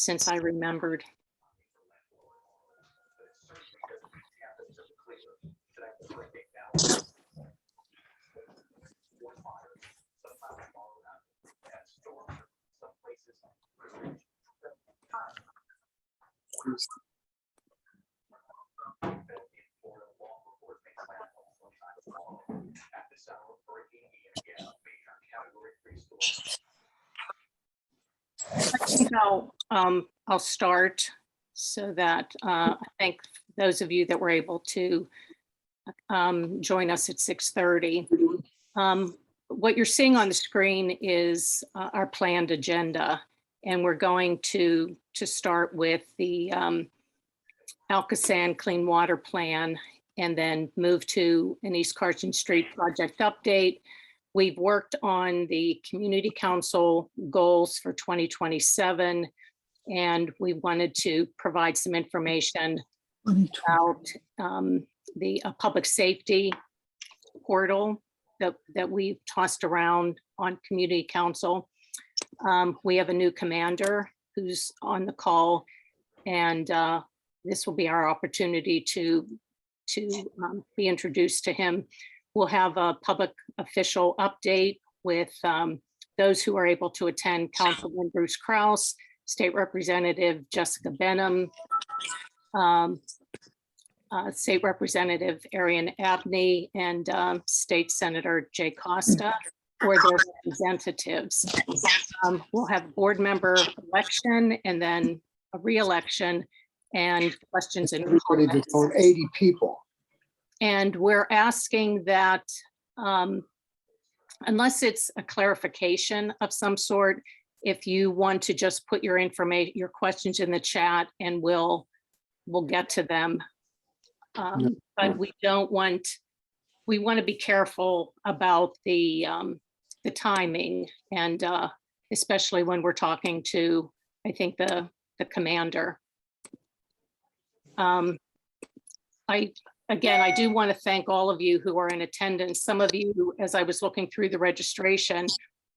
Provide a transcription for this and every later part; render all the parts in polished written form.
since I remembered. I think I'll start so that I thank those of you that were able to join us at 6:30. What you're seeing on the screen is our planned agenda, and we're going to start with the Alcosan Clean Water Plan and then move to an East Carson Street project update. We've worked on the Community Council goals for 2027, and we wanted to provide some information about the public safety portal that we've tossed around on Community Council. We have a new commander who's on the call, and this will be our opportunity to be introduced to him. We'll have a public official update with those who are able to attend: Councilman Bruce Kraus, State Representative Jessica Benham, State Representative Arian Abney, and State Senator Jay Costa, or their representatives. We'll have board member election and then a re-election and questions and comments. 80 people. And we're asking that, unless it's a clarification of some sort, if you want to just put your information, your questions in the chat, and we'll get to them. But we want to be careful about the timing, and especially when we're talking to, I think, the commander. Again, I do want to thank all of you who are in attendance. Some of you, as I was looking through the registration,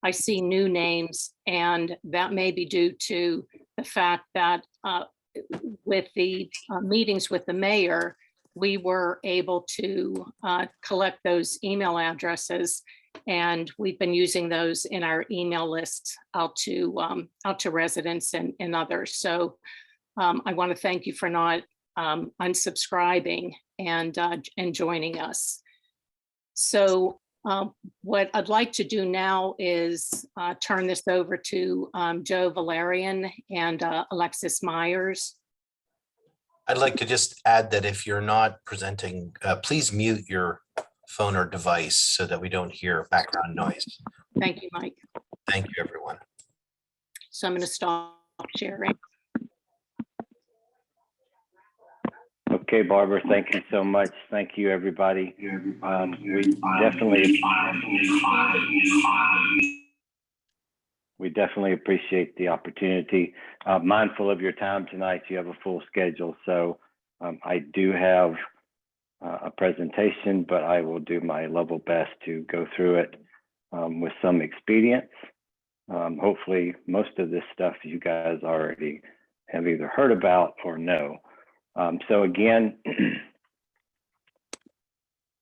I see new names, and that may be due to the fact that with the meetings with the mayor, we were able to collect those email addresses, and we've been using those in our email lists out to residents and others. So I want to thank you for not unsubscribing and joining us. So what I'd like to do now is turn this over to Joe Valarian and Alexis Meiers. I'd like to just add that if you're not presenting, please mute your phone or device so that we don't hear background noise. Thank you, Mike. Thank you, everyone. So I'm going to stop sharing. Okay, Barbara, thank you so much. Thank you, everybody. We definitely appreciate the opportunity. Mindful of your time tonight, you have a full schedule, so I do have a presentation, but I will do my level best to go through it with some expedience. Hopefully, most of this stuff you guys already have either heard about or know. So again,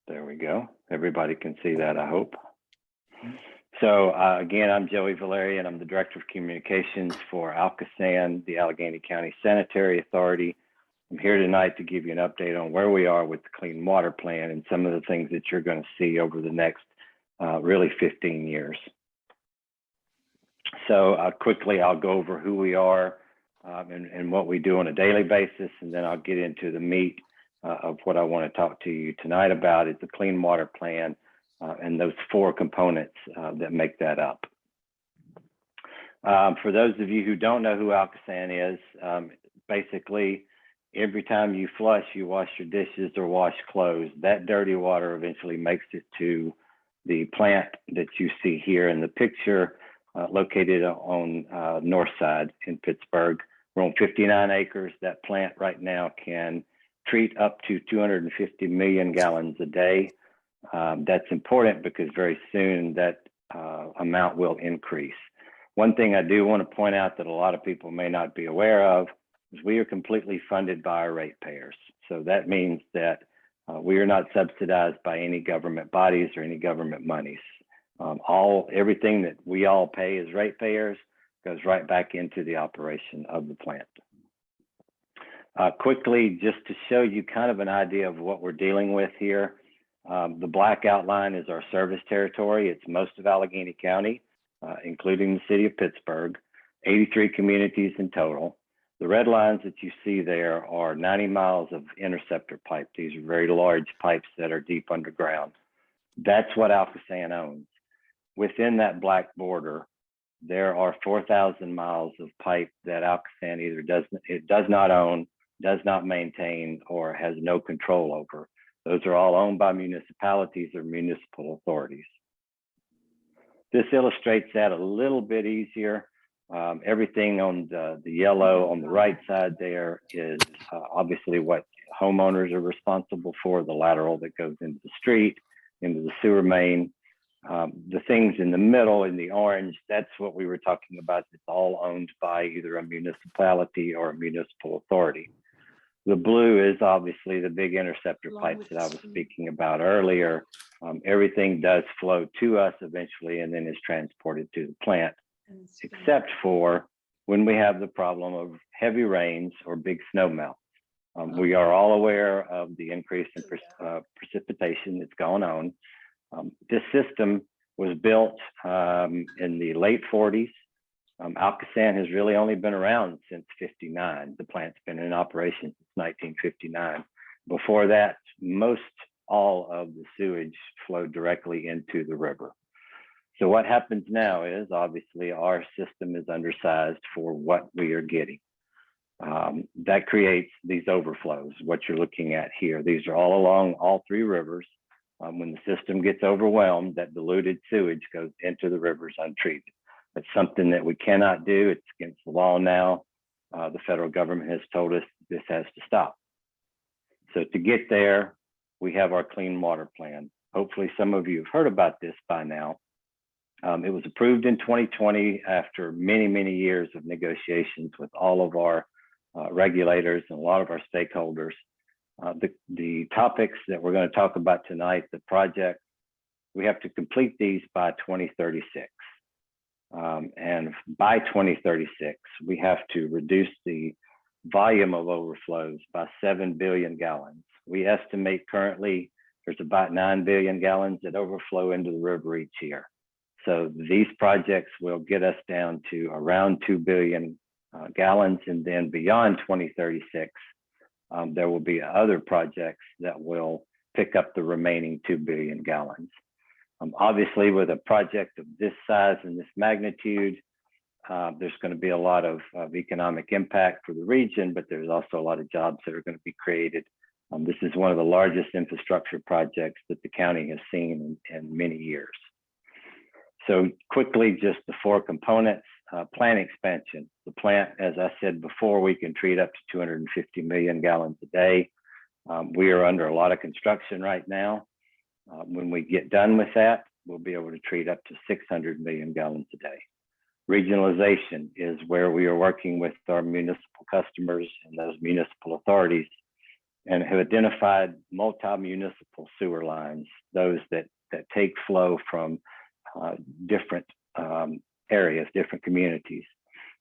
there we go. Everybody can see that, I hope. So again, I'm Joey Valarian. I'm the Director of Communications for Alcosan, the Allegheny County Sanitary Authority. I'm here tonight to give you an update on where we are with the Clean Water Plan and some of the things that you're going to see over the next really 15 years. So quickly, I'll go over who we are and what we do on a daily basis, and then I'll get into the meat of what I want to talk to you tonight about is the Clean Water Plan and those four components that make that up. For those of you who don't know who Alcosan is, basically every time you flush, you wash your dishes or wash clothes, that dirty water eventually makes it to the plant that you see here in the picture, located on north side in Pittsburgh. We're on 59 acres. That plant right now can treat up to 250 million gallons a day. That's important because very soon that amount will increase. One thing I do want to point out that a lot of people may not be aware of is we are completely funded by our ratepayers. So that means that we are not subsidized by any government bodies or any government monies. Everything that we all pay as ratepayers goes right back into the operation of the plant. Quickly, just to show you kind of an idea of what we're dealing with here, the black outline is our service territory. It's most of Allegheny County, including the city of Pittsburgh, 83 communities in total. The red lines that you see there are 90 miles of interceptor pipe. These are very large pipes that are deep underground. That's what Alcosan owns. Within that black border, there are 4,000 miles of pipe that Alcosan either does not own, does not maintain, or has no control over. Those are all owned by municipalities or municipal authorities. This illustrates that a little bit easier. Everything on the yellow on the right side there is obviously what homeowners are responsible for, the lateral that goes into the street, into the sewer main. The things in the middle in the orange, that's what we were talking about. It's all owned by either a municipality or a municipal authority. The blue is obviously the big interceptor pipes that I was speaking about earlier. Everything does flow to us eventually and then is transported to the plant, except for when we have the problem of heavy rains or big snow melt. We are all aware of the increase in precipitation that's going on. This system was built in the late 40s. Alcosan has really only been around since '59. The plant's been in operation since 1959. Before that, most all of the sewage flowed directly into the river. So what happens now is obviously our system is undersized for what we are getting. That creates these overflows, what you're looking at here. These are all along all three rivers. When the system gets overwhelmed, that diluted sewage goes into the rivers untreated. It's something that we cannot do. It's against the law now. The federal government has told us this has to stop. So to get there, we have our clean water plan. Hopefully some of you have heard about this by now. It was approved in 2020 after many, many years of negotiations with all of our regulators and a lot of our stakeholders. The topics that we're going to talk about tonight, the project, we have to complete these by 2036. And by 2036, we have to reduce the volume of overflows by 7 billion gallons. We estimate currently there's about 9 billion gallons that overflow into the river each year. So these projects will get us down to around 2 billion gallons. And then beyond 2036, there will be other projects that will pick up the remaining 2 billion gallons. Obviously, with a project of this size and this magnitude, there's going to be a lot of economic impact for the region, but there's also a lot of jobs that are going to be created. This is one of the largest infrastructure projects that the county has seen in many years. So quickly, just the four components. Plant expansion. The plant, as I said before, we can treat up to 250 million gallons a day. We are under a lot of construction right now. When we get done with that, we'll be able to treat up to 600 million gallons a day. Regionalization is where we are working with our municipal customers and those municipal authorities and have identified multi-municipal sewer lines, those that take flow from different areas, different communities.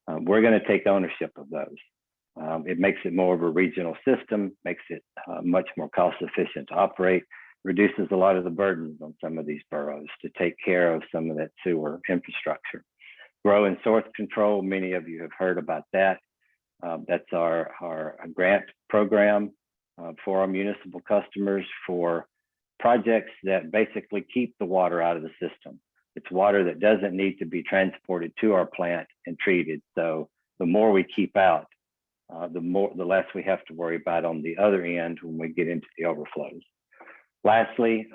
We're going to take ownership of those. It makes it more of a regional system, makes it much more cost efficient to operate, reduces a lot of the burdens on some of these boroughs to take care of some of that sewer infrastructure. Grow and source control, many of you have heard about that. That's our grant program for our municipal customers for projects that basically keep the water out of the system. It's water that doesn't need to be transported to our plant and treated. So the more we keep out, the less we have to worry about on the other end when we get into the overflows. Lastly,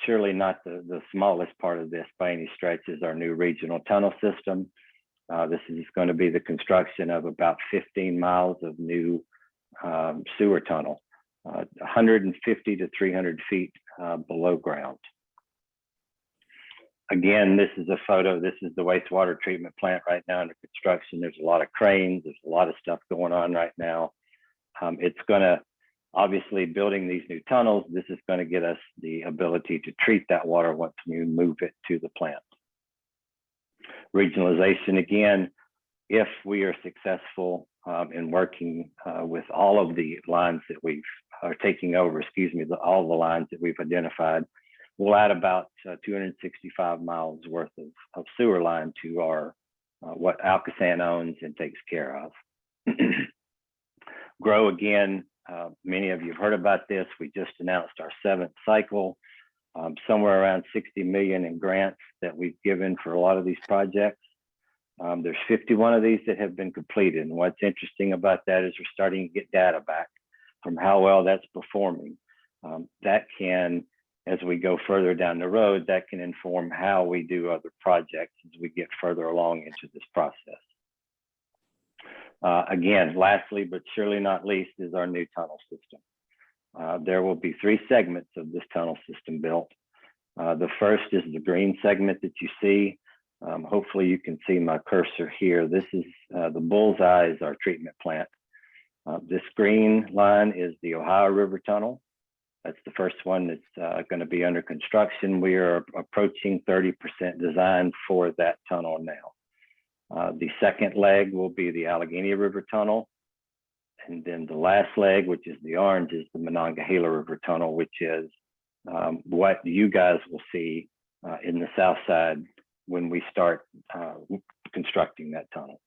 surely not the smallest part of this by any stretch is our new regional tunnel system. This is going to be the construction of about 15 miles of new sewer tunnel, 150 to 300 feet below ground. Again, this is a photo. This is the wastewater treatment plant right now under construction. There's a lot of cranes. There's a lot of stuff going on right now. It's going to, obviously, building these new tunnels, this is going to get us the ability to treat that water once we move it to the plant. Regionalization, again, if we are successful in working with all of the lines that we've are taking over, all the lines that we've identified, we'll add about 265 miles worth of sewer line to our what Alcosan owns and takes care of. Grow, again, many of you have heard about this. We just announced our 7th cycle, somewhere around 60 million in grants that we've given for a lot of these projects. There's 51 of these that have been completed. And what's interesting about that is we're starting to get data back from how well that's performing. That can, as we go further down the road, that can inform how we do other projects as we get further along into this process. Again, lastly, but surely not least, is our new tunnel system. There will be 3 segments of this tunnel system built. The first is the green segment that you see. Hopefully you can see my cursor here. This is the bullseye is our treatment plant. This green line is the Ohio River Tunnel. That's the first one that's going to be under construction. We are approaching 30% design for that tunnel now. The second leg will be the Allegheny River Tunnel. And then the last leg, which is the orange, is the Monongahela River Tunnel, which is what you guys will see in the south side when we start constructing that tunnel.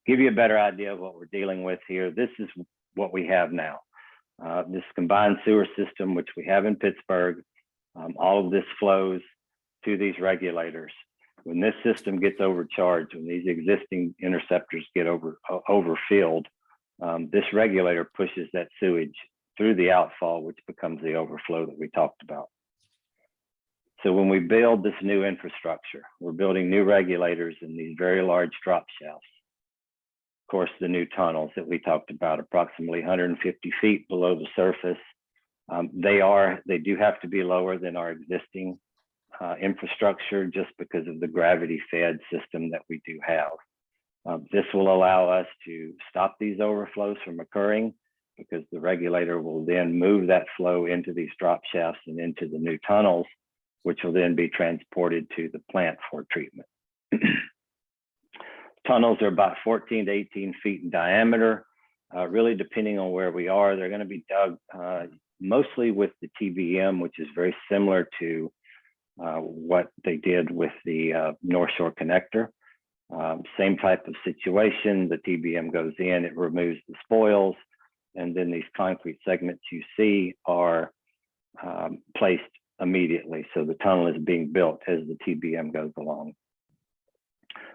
Give you a better idea of what we're dealing with here. This is what we have now. This combined sewer system, which we have in Pittsburgh, all of this flows to these regulators. When this system gets overcharged, when these existing interceptors get overfilled, this regulator pushes that sewage through the outfall, which becomes the overflow that we talked about. So when we build this new infrastructure, we're building new regulators in these very large drop shafts. Of course, the new tunnels that we talked about, approximately 150 feet below the surface. They do have to be lower than our existing infrastructure just because of the gravity fed system that we do have. This will allow us to stop these overflows from occurring because the regulator will then move that flow into these drop shafts and into the new tunnels, which will then be transported to the plant for treatment. Tunnels are about 14 to 18 feet in diameter. Really, depending on where we are, they're going to be dug mostly with the TBM, which is very similar to what they did with the North Shore connector. Same type of situation. The TBM goes in, it removes the spoils, and then these concrete segments you see are placed immediately. So the tunnel is being built as the TBM goes along.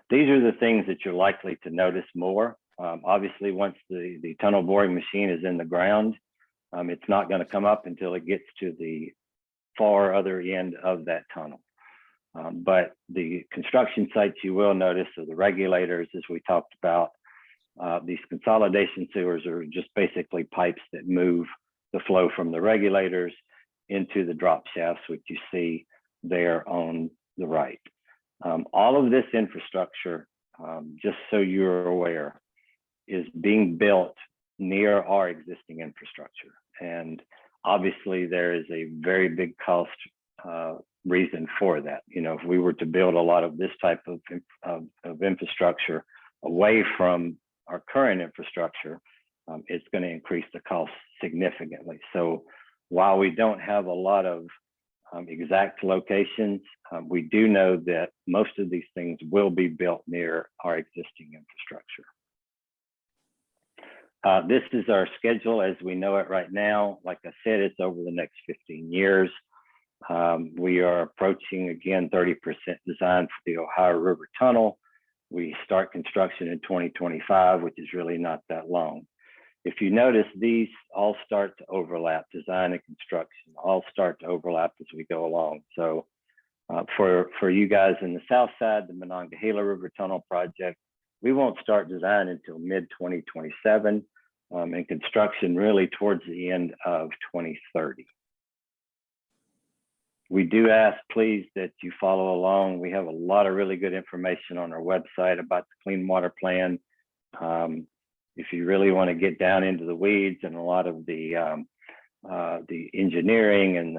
These are the things that you're likely to notice more. Obviously, once the tunnel boring machine is in the ground, it's not going to come up until it gets to the far other end of that tunnel. But the construction sites you will notice are the regulators, as we talked about. These consolidation sewers are just basically pipes that move the flow from the regulators into the drop shafts, which you see there on the right. All of this infrastructure, just so you're aware, is being built near our existing infrastructure. And obviously there is a very big cost reason for that. You know, if we were to build a lot of this type of infrastructure away from our current infrastructure, it's going to increase the cost significantly. So while we don't have a lot of exact locations, we do know that most of these things will be built near our existing infrastructure. This is our schedule as we know it right now. Like I said, it's over the next 15 years. We are approaching, again, 30% design for the Ohio River Tunnel. We start construction in 2025, which is really not that long. If you notice, these all start to overlap, design and construction all start to overlap as we go along. So for you guys in the south side, the Monongahela River Tunnel project, we won't start design until mid-2027 and construction really towards the end of 2030. We do ask, please, that you follow along. We have a lot of really good information on our website about the Clean Water Plan. If you really want to get down into the weeds and a lot of the engineering and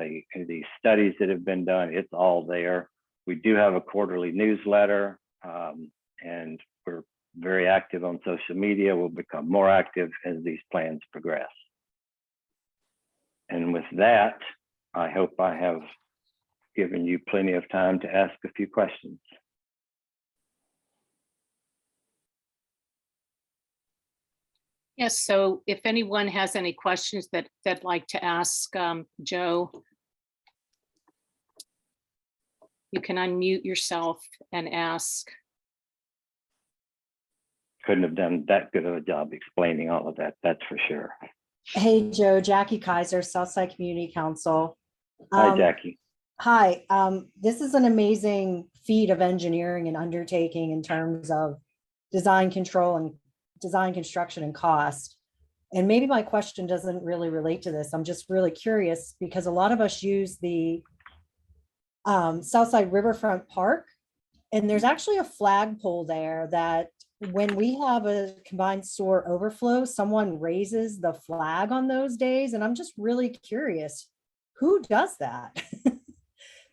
the studies that have been done, it's all there. We do have a quarterly newsletter, and we're very active on social media. We'll become more active as these plans progress. And with that, I hope I have given you plenty of time to ask a few questions. Yes, so if anyone has any questions that they'd like to ask Joe, you can unmute yourself and ask. Couldn't have done that good of a job explaining all of that, that's for sure. Hey, Joe, Jackie Kaiser, Southside Community Council. Hi, Jackie. Hi, this is an amazing feat of engineering and undertaking in terms of design control and design construction and cost. And maybe my question doesn't really relate to this. I'm just really curious because a lot of us use the Southside Riverfront Park, and there's actually a flagpole there that when we have a combined sewer overflow, someone raises the flag on those days. And I'm just really curious, who does that?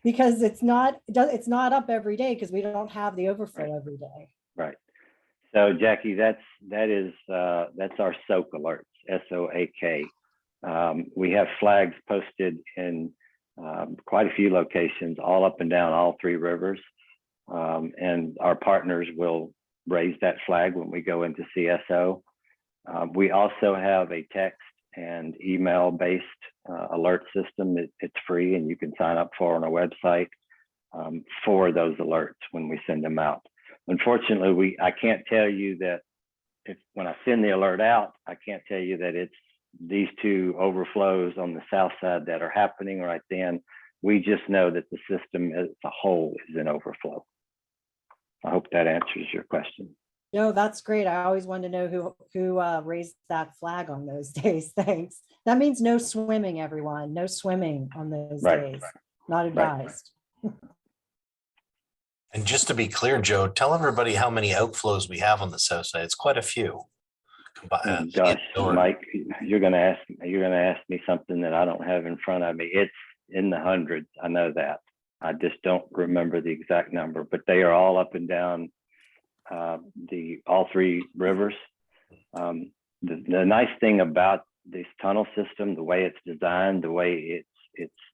Because it's not up every day because we don't have the overflow every day. Right. So Jackie, that's our SOAK alerts, SOAK. We have flags posted in quite a few locations, all up and down all three rivers. And our partners will raise that flag when we go into CSO. We also have a text and email based alert system. It's free and you can sign up for on our website for those alerts when we send them out. Unfortunately, I can't tell you that when I send the alert out, I can't tell you that it's these two overflows on the south side that are happening right then. We just know that the system as a whole is in overflow. I hope that answers your question. No, that's great. I always wanted to know who raised that flag on those days. Thanks. That means no swimming, everyone. No swimming on those days. Not advised. And just to be clear, Joe, tell everybody how many outflows we have on the south side. It's quite a few. Gosh, Mike, you're gonna ask me something that I don't have in front of me. It's in the hundreds. I know that. I just don't remember the exact number, but they are all up and down all three rivers. The nice thing about this tunnel system, the way it's designed, the way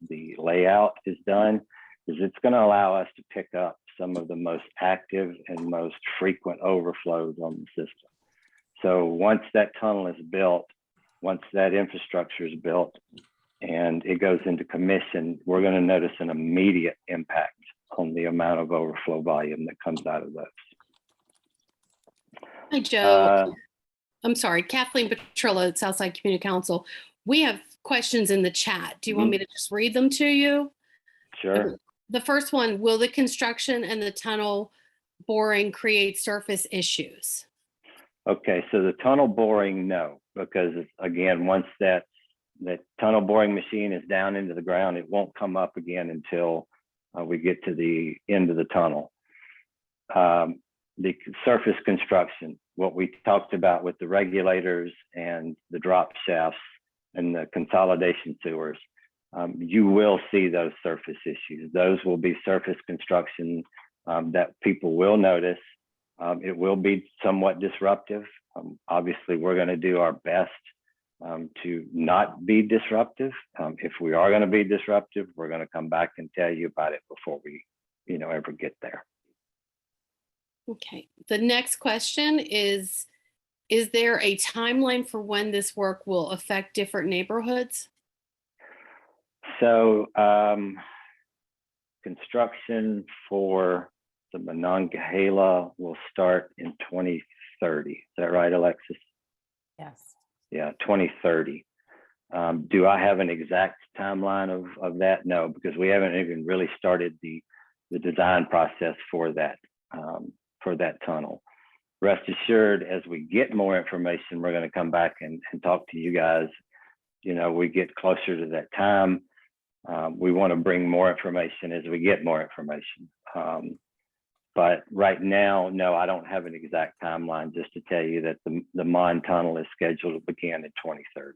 the layout is done, is it's going to allow us to pick up some of the most active and most frequent overflows on the system. So once that tunnel is built, once that infrastructure is built and it goes into commission, we're going to notice an immediate impact on the amount of overflow volume that comes out of those. Hi, Joe. I'm sorry, Kathleen Petrillo at Southside Community Council. We have questions in the chat. Do you want me to just read them to you? Sure. The first one, will the construction and the tunnel boring create surface issues? Okay, so the tunnel boring, no, because again, once that tunnel boring machine is down into the ground, it won't come up again until we get to the end of the tunnel. The surface construction, what we talked about with the regulators and the drop shafts and the consolidation sewers, you will see those surface issues. Those will be surface construction that people will notice. It will be somewhat disruptive. Obviously, we're going to do our best to not be disruptive. If we are going to be disruptive, we're going to come back and tell you about it before we, ever get there. Okay. The next question is there a timeline for when this work will affect different neighborhoods? So construction for the Monongahela will start in 2030. Is that right, Alexis? Yes. Yeah, 2030. Do I have an exact timeline of that? No, because we haven't even really started the design process for that tunnel. Rest assured, as we get more information, we're going to come back and talk to you guys. We get closer to that time. We want to bring more information as we get more information. But right now, no, I don't have an exact timeline, just to tell you that the Mon Tunnel is scheduled to begin in 2030.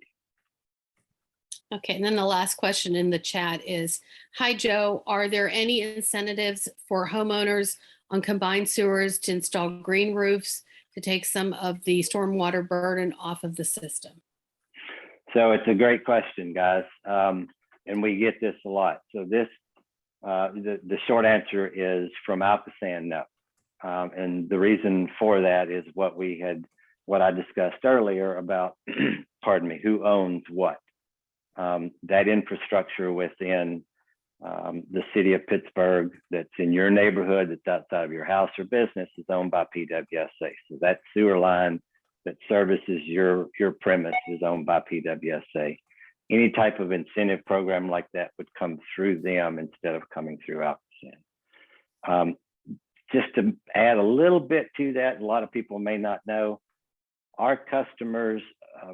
Okay, and then the last question in the chat is, hi, Joe, are there any incentives for homeowners on combined sewers to install green roofs to take some of the stormwater burden off of the system? So it's a great question, guys. And we get this a lot. So this, the short answer is from Alcosan, no. And the reason for that is what I discussed earlier about, pardon me, who owns what. That infrastructure within the city of Pittsburgh that's in your neighborhood, that's outside of your house or business, is owned by PWSA. So that sewer line that services your premise is owned by PWSA. Any type of incentive program like that would come through them instead of coming through Alcosan. Just to add a little bit to that, a lot of people may not know, our customers,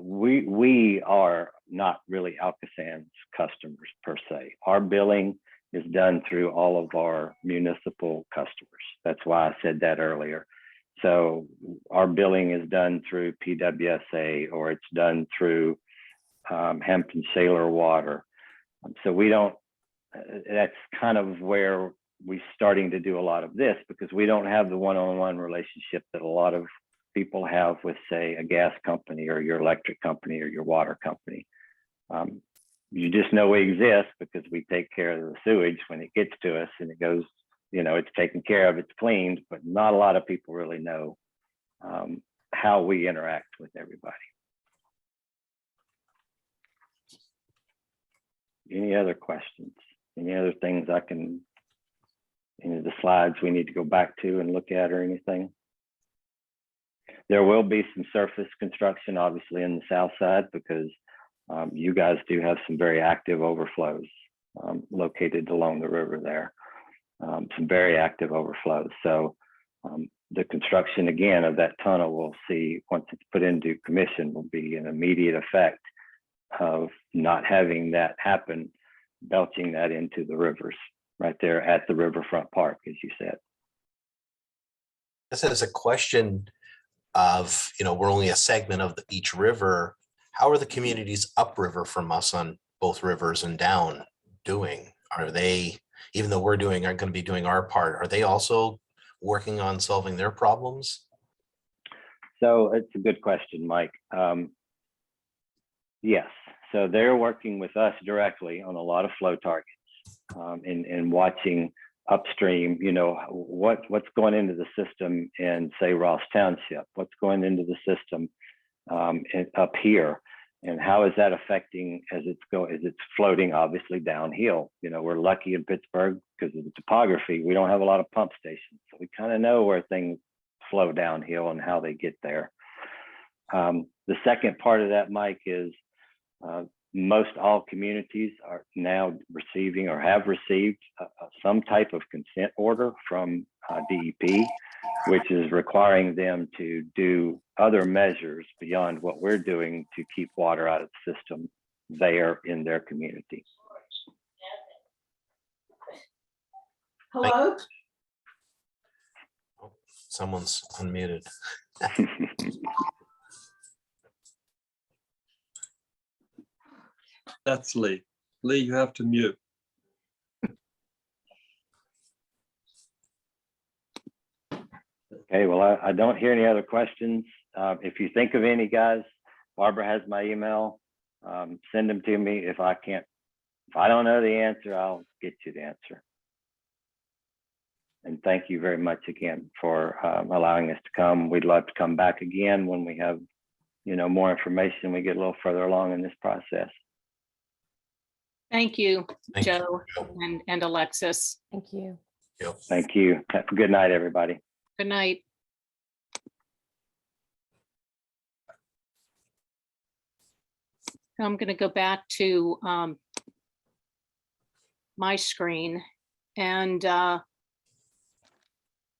we are not really Alcosan's customers per se. Our billing is done through all of our municipal customers. That's why I said that earlier. So our billing is done through PWSA, or it's done through Hampton Sailor Water. So we don't, that's kind of where we're starting to do a lot of this, because we don't have the one-on-one relationship that a lot of people have with, say, a gas company or your electric company or your water company. You just know we exist because we take care of the sewage when it gets to us and it goes, you know, it's taken care of, it's cleaned, but not a lot of people really know how we interact with everybody. Any other questions? Any other things I can, any of the slides we need to go back to and look at or anything? There will be some surface construction, obviously, in the south side, because you guys do have some very active overflows located along the river there. Some very active overflows. So the construction, again, of that tunnel, we'll see once it's put into commission, will be an immediate effect of not having that happen, belching that into the rivers right there at the riverfront park, as you said. This is a question of, you know, we're only a segment of each river. How are the communities upriver from us on both rivers and down doing? Are they, even though we're going to be doing our part, are they also working on solving their problems? So it's a good question, Mike. Yes, so they're working with us directly on a lot of flow targets and watching upstream, you know, what's going into the system in, say, Ross Township, what's going into the system up here, and how is that affecting as it's floating, obviously, downhill. You know, we're lucky in Pittsburgh because of the topography. We don't have a lot of pump stations, so we kind of know where things flow downhill and how they get there. The second part of that, Mike, is most all communities are now receiving or have received some type of consent order from DEP, which is requiring them to do other measures beyond what we're doing to keep water out of the system there in their community. Hello? Oh, someone's unmuted. That's Lee. Lee, you have to mute. Okay, well, I don't hear any other questions. If you think of any, guys, Barbara has my email. Send them to me. If I don't know the answer, I'll get you the answer. And thank you very much again for allowing us to come. We'd love to come back again when we have, you know, more information. We get a little further along in this process. Thank you, Thank you. Joe and Alexis. Thank you. Thank you. Have a good night, everybody. Good night. I'm going to go back to my screen, and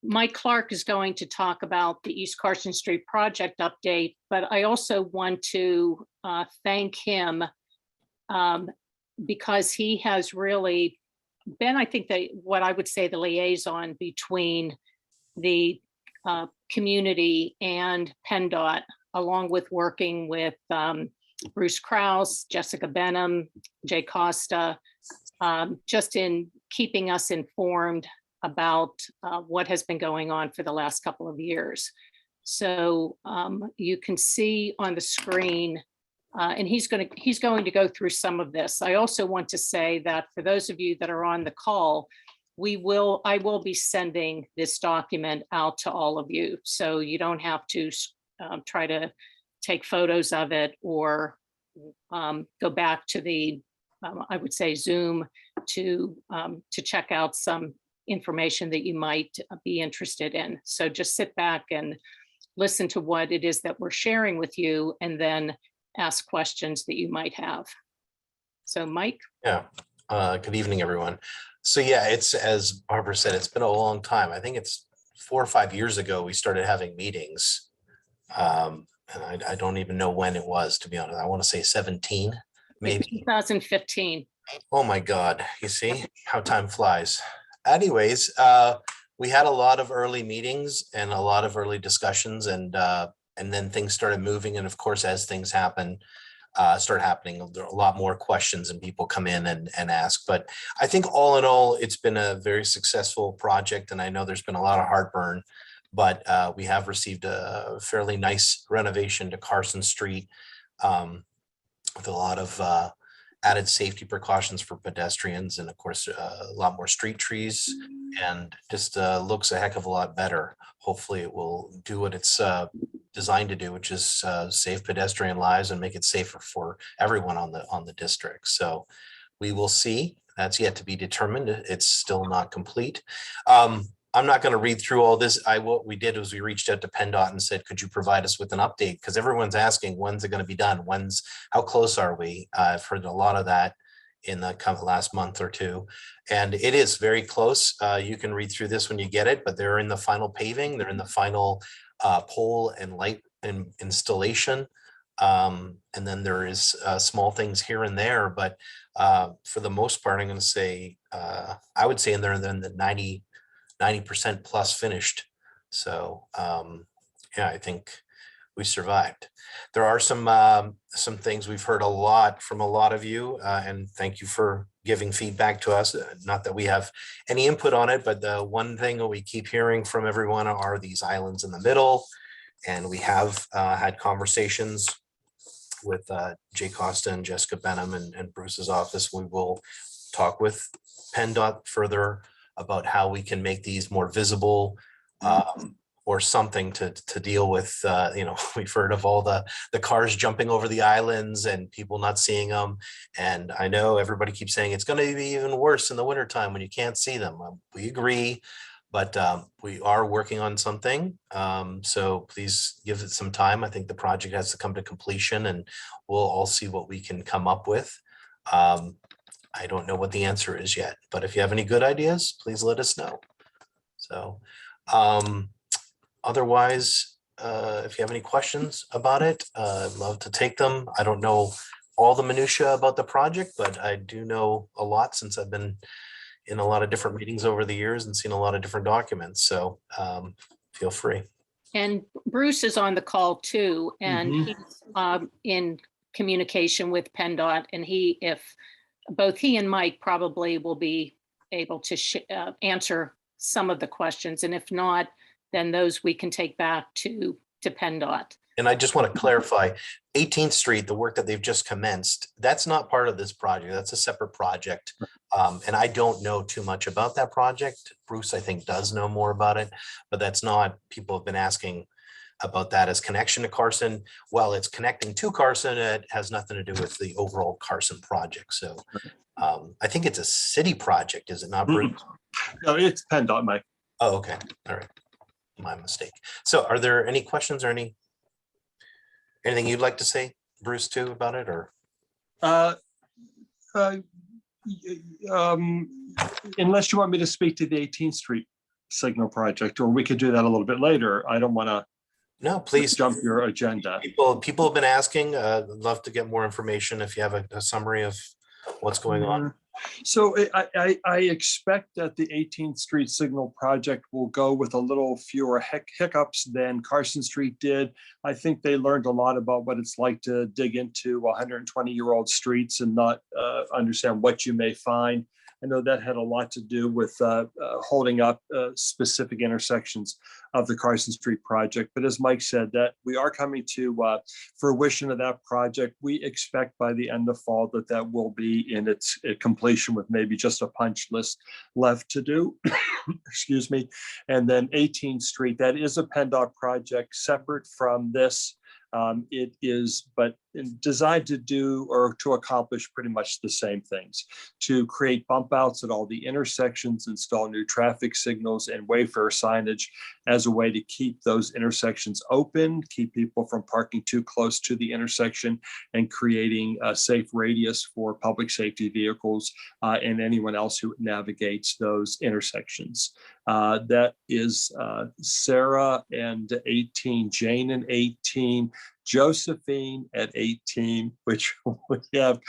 Mike Clark is going to talk about the East Carson Street project update, but I also want to thank him. because he has really been, I think, what I would say the liaison between the community and PennDOT, along with working with Bruce Kraus, Jessica Benham, Jay Costa, just in keeping us informed about what has been going on for the last couple of years. So you can see on the screen, and he's going to go through some of this. I also want to say that for those of you that are on the call, I will be sending this document out to all of you. So you don't have to try to take photos of it or go back to the, I would say, Zoom to check out some information that you might be interested in. So just sit back and listen to what it is that we're sharing with you, and then ask questions that you might have. So Mike? Yeah, good evening, everyone. So yeah, it's, as Barbara said, it's been a long time. I think it's 4 or 5 years ago we started having meetings. And I don't even know when it was, to be honest. I want to say 17, maybe. 2015. Oh my God, you see how time flies. Anyways, we had a lot of early meetings and a lot of early discussions, and then things started moving. And of course, as things start happening, there are a lot more questions and people come in and ask. But I think all in all, it's been a very successful project. And I know there's been a lot of heartburn, but we have received a fairly nice renovation to Carson Street with a lot of added safety precautions for pedestrians, and of course a lot more street trees, and just looks a heck of a lot better. Hopefully it will do what it's designed to do, which is save pedestrian lives and make it safer for everyone on the district. So we will see. That's yet to be determined. It's still not complete. I'm not going to read through all this. What we did was we reached out to PennDOT and said, could you provide us with an update? Because everyone's asking, when's it going to be done? How close are we? I've heard a lot of that in the kind of last month or two, and it is very close. You can read through this when you get it, but they're in the final paving. They're in the final pole and light installation. And then there is small things here and there, but for the most part, I'm going to say, I would say they're in the 90% plus finished. So yeah, I think we survived. There are some things we've heard a lot from a lot of you, and thank you for giving feedback to us. Not that we have any input on it, but the one thing that we keep hearing from everyone are these islands in the middle. And we have had conversations with Jay Costa and Jessica Benham and Bruce's office. We will talk with PennDOT further about how we can make these more visible, or something to deal with. We've heard of all the cars jumping over the islands and people not seeing them. And I know everybody keeps saying it's going to be even worse in the wintertime when you can't see them. We agree, but we are working on something. So please give it some time. I think the project has to come to completion, and we'll all see what we can come up with. I don't know what the answer is yet, but if you have any good ideas, please let us know. So otherwise, if you have any questions about it, I'd love to take them. I don't know all the minutia about the project, but I do know a lot since I've been in a lot of different meetings over the years and seen a lot of different documents. So feel free. And Bruce is on the call too, and he's in communication with PennDOT, and both he and Mike probably will be able to answer some of the questions. And if not, then those we can take back to PennDOT. And I just want to clarify, 18th Street, the work that they've just commenced, that's not part of this project. That's a separate project. And I don't know too much about that project. Bruce, I think, does know more about it, but that's not, people have been asking about that as connection to Carson. Well, it's connecting to Carson. It has nothing to do with the overall Carson project. So I think it's a city project, is it not, Bruce? No, it's PennDOT, Mike. Oh, okay. All right. My mistake. So are there any questions or anything you'd like to say, Bruce, too, about it, or? Unless you want me to speak to the 18th Street signal project, or we could do that a little bit later. I don't want to. No, please jump your agenda. People have been asking. I'd love to get more information if you have a summary of What's going on? So I expect that the 18th Street Signal project will go with a little fewer hiccups than Carson Street did. I think they learned a lot about what it's like to dig into 120-year-old streets and not understand what you may find. I know that had a lot to do with holding up specific intersections of the Carson Street project. But as Mike said, that we are coming to fruition of that project. We expect by the end of fall that that will be in its completion with maybe just a punch list left to do. Excuse me. And then 18th Street, that is a PennDOT project separate from this. It is, but designed to do or to accomplish pretty much the same things, to create bump outs at all the intersections, install new traffic signals and wayfare signage as a way to keep those intersections open, keep people from parking too close to the intersection, and creating a safe radius for public safety vehicles and anyone else who navigates those intersections. That is Sarah and 18, Jane and 18, Josephine at 18, which we have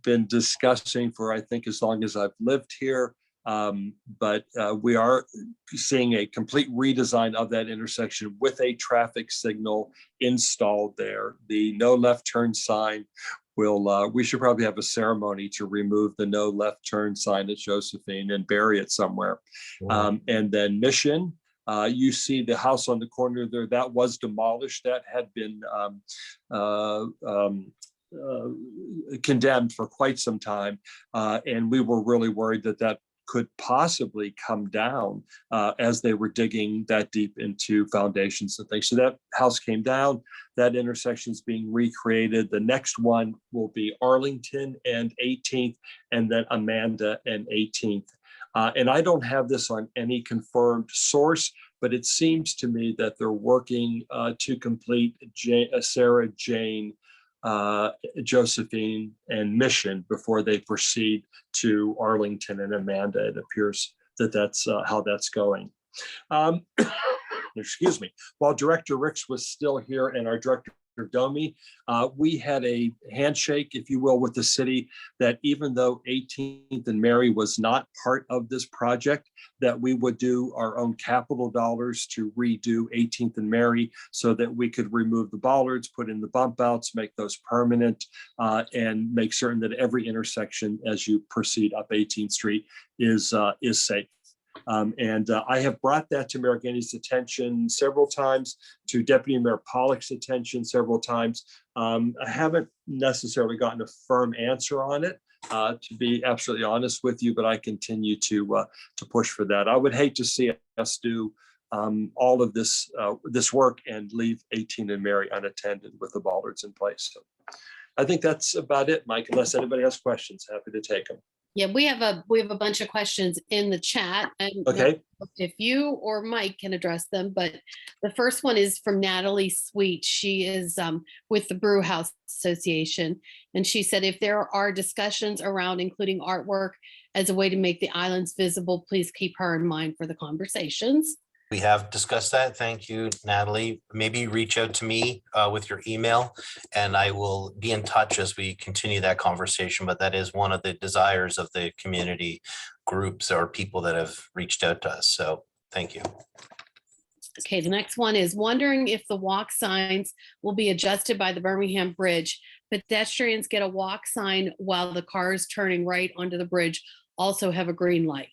been discussing for, I think, as long as I've lived here. But we are seeing a complete redesign of that intersection with a traffic signal installed there. The no left turn sign will, we should probably have a ceremony to remove the no left turn sign at Josephine and bury it somewhere. Wow. And then Mission. You see the house on the corner there, that was demolished. That had been condemned for quite some time. And we were really worried that that could possibly come down as they were digging that deep into foundations and things. So that house came down, that intersection is being recreated. The next one will be Arlington and 18th, and then Amanda and 18th. And I don't have this on any confirmed source, but it seems to me that they're working to complete Sarah, Jane, Josephine, and Mission before they proceed to Arlington and Amanda. It appears that that's how that's going. Excuse me. While Director Ricks was still here and our Director Domi, we had a handshake, if you will, with the city that even though 18th and Mary was not part of this project, that we would do our own capital dollars to redo 18th and Mary so that we could remove the bollards, put in the bump outs, make those permanent, and make certain that every intersection as you proceed up 18th Street is safe. I have brought that to Mayor Gandy's attention several times, to Deputy Mayor Pollock's attention several times. I haven't necessarily gotten a firm answer on it, to be absolutely honest with you, but I continue to push for that. I would hate to see us do all of this work and leave 18 and Mary unattended with the bollards in place. So I think that's about it, Mike, unless anybody has questions, happy to take them. Yeah, we have a bunch of questions in the chat, and Okay. if you or Mike can address them, but the first one is from Natalie Sweet. She is with the Brew House Association, and she said, if there are discussions around including artwork as a way to make the islands visible, please keep her in mind for the conversations. We have discussed that. Thank you, Natalie. Maybe reach out to me with your email and I will be in touch as we continue that conversation. But that is one of the desires of the community groups or people that have reached out to us. So thank you. Okay, the next one is wondering if the walk signs will be adjusted by the Birmingham Bridge. Pedestrians get a walk sign while the cars turning right onto the bridge also have a green light.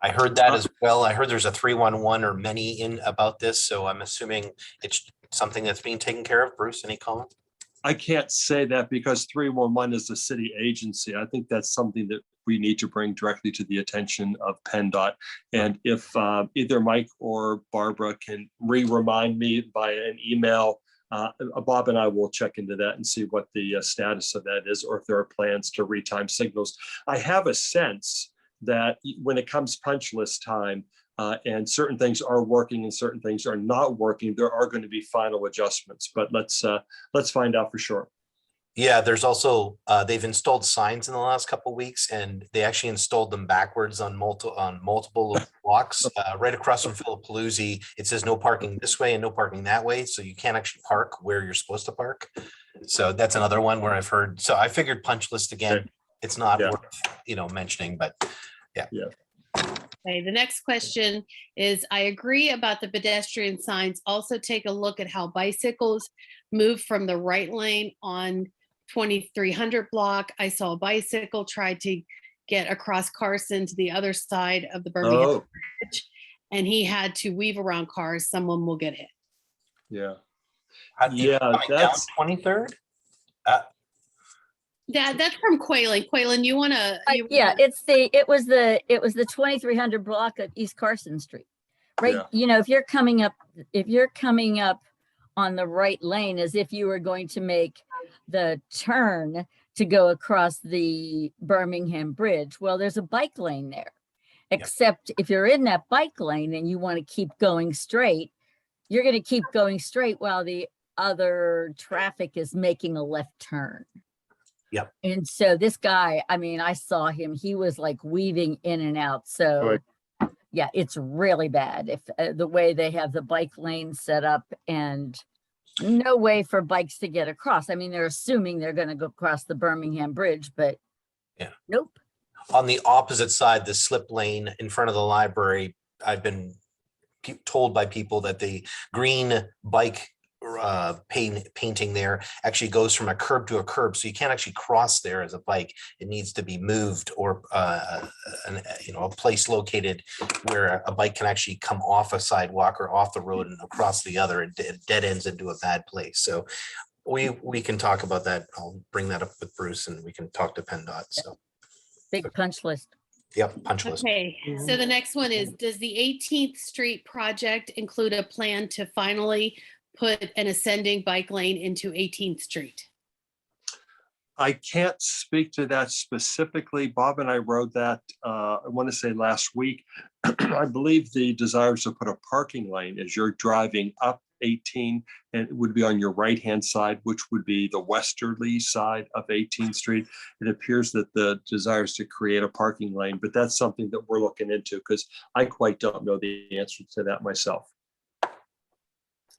I heard that as well. I heard there's a 311 or many in about this, so I'm assuming it's something that's being taken care of. Bruce, any comment? I can't say that because 311 is a city agency. I think that's something that we need to bring directly to the attention of PennDOT. And if either Mike or Barbara can remind me by an email, Bob and I will check into that and see what the status of that is, or if there are plans to retime signals. I have a sense that when it comes punch list time and certain things are working and certain things are not working, there are going to be final adjustments, but let's find out for sure. Yeah, there's also, they've installed signs in the last couple of weeks and they actually installed them backwards on multiple blocks right across from Philippalooza. It says no parking this way and no parking that way. So you can't actually park where you're supposed to park. So that's another one where I've heard, so I figured punch list again. it's not Yeah. worth, mentioning, but Okay, the next question is, I agree about the pedestrian signs. Also take a look at how bicycles move from the right lane on 2300 block. I saw a bicycle try to get across Carson to the other side of the Birmingham Oh, Bridge, and he had to weave around cars. Someone will get hit. yeah. Yeah, Yeah, that's 23rd. That's from Quaylen. Quaylen, you wanna? Yeah, it was the 2300 block of East Carson Street. Right. Yeah. If you're coming up on the right lane as if you were going to make the turn to go across the Birmingham Bridge, well, there's a bike lane there. Except if you're in that bike lane and you want to keep going straight, you're going to keep going straight while the other traffic is making a left turn. Yep. And so this guy, I mean, I saw him, he was like weaving in and out. So yeah, it's really bad if the way they have the bike lane set up, and no way for bikes to get across. I mean, they're assuming they're going to go across the Birmingham Bridge, but nope. On the opposite side, the slip lane in front of the library, I've been told by people that the green bike painting there actually goes from a curb to a curb, so you can't actually cross there as a bike. It needs to be moved, or a place located where a bike can actually come off a sidewalk or off the road and across the other. It dead ends into a bad place. So we can talk about that. I'll bring that up with Bruce, and we can talk to PennDOT. So Big punch list. yep, punch list. Okay, so the next one is, does the 18th Street project include a plan to finally put an ascending bike lane into 18th Street? I can't speak to that specifically. Bob and I rode that, I want to say last week. I believe the desire is to put a parking lane as you're driving up 18, and it would be on your right-hand side, which would be the westerly side of 18th Street. It appears that the desire is to create a parking lane, but that's something that we're looking into because I quite don't know the answer to that myself.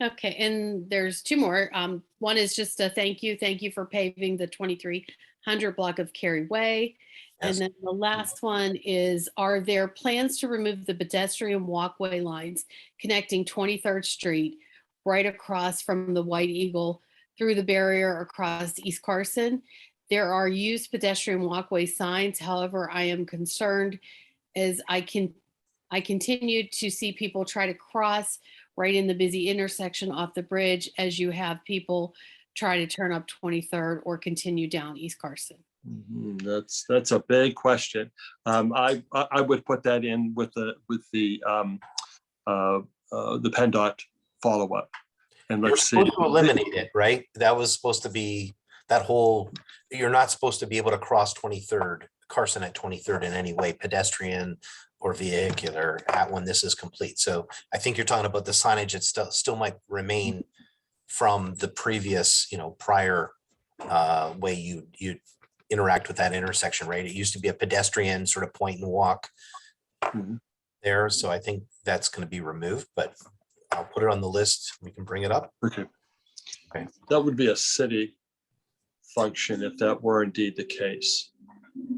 Okay, and there's two more. One is just a thank you for paving the 2300 block of Cary Way. And Yes. then the last one is, are there plans to remove the pedestrian walkway lines connecting 23rd Street right across from the White Eagle through the barrier across East Carson? There are used pedestrian walkway signs. However, I am concerned as I continue to see people try to cross right in the busy intersection off the bridge as you have people try to turn up 23rd or continue down East Carson. That's a big question. I would put that in with the PennDOT follow-up, and You're let's see. supposed to eliminate it, right? That was supposed to be that whole. You're not supposed to be able to cross 23rd Carson at 23rd in any way, pedestrian or vehicular, when this is complete. So I think you're talking about the signage that still might remain from the previous, prior way you interact with that intersection, right? It used to be a pedestrian sort of point and walk there. So I think that's going to be removed, but I'll put it on the list. We can bring it up. Okay. Okay. That would be a city function if that were indeed the case.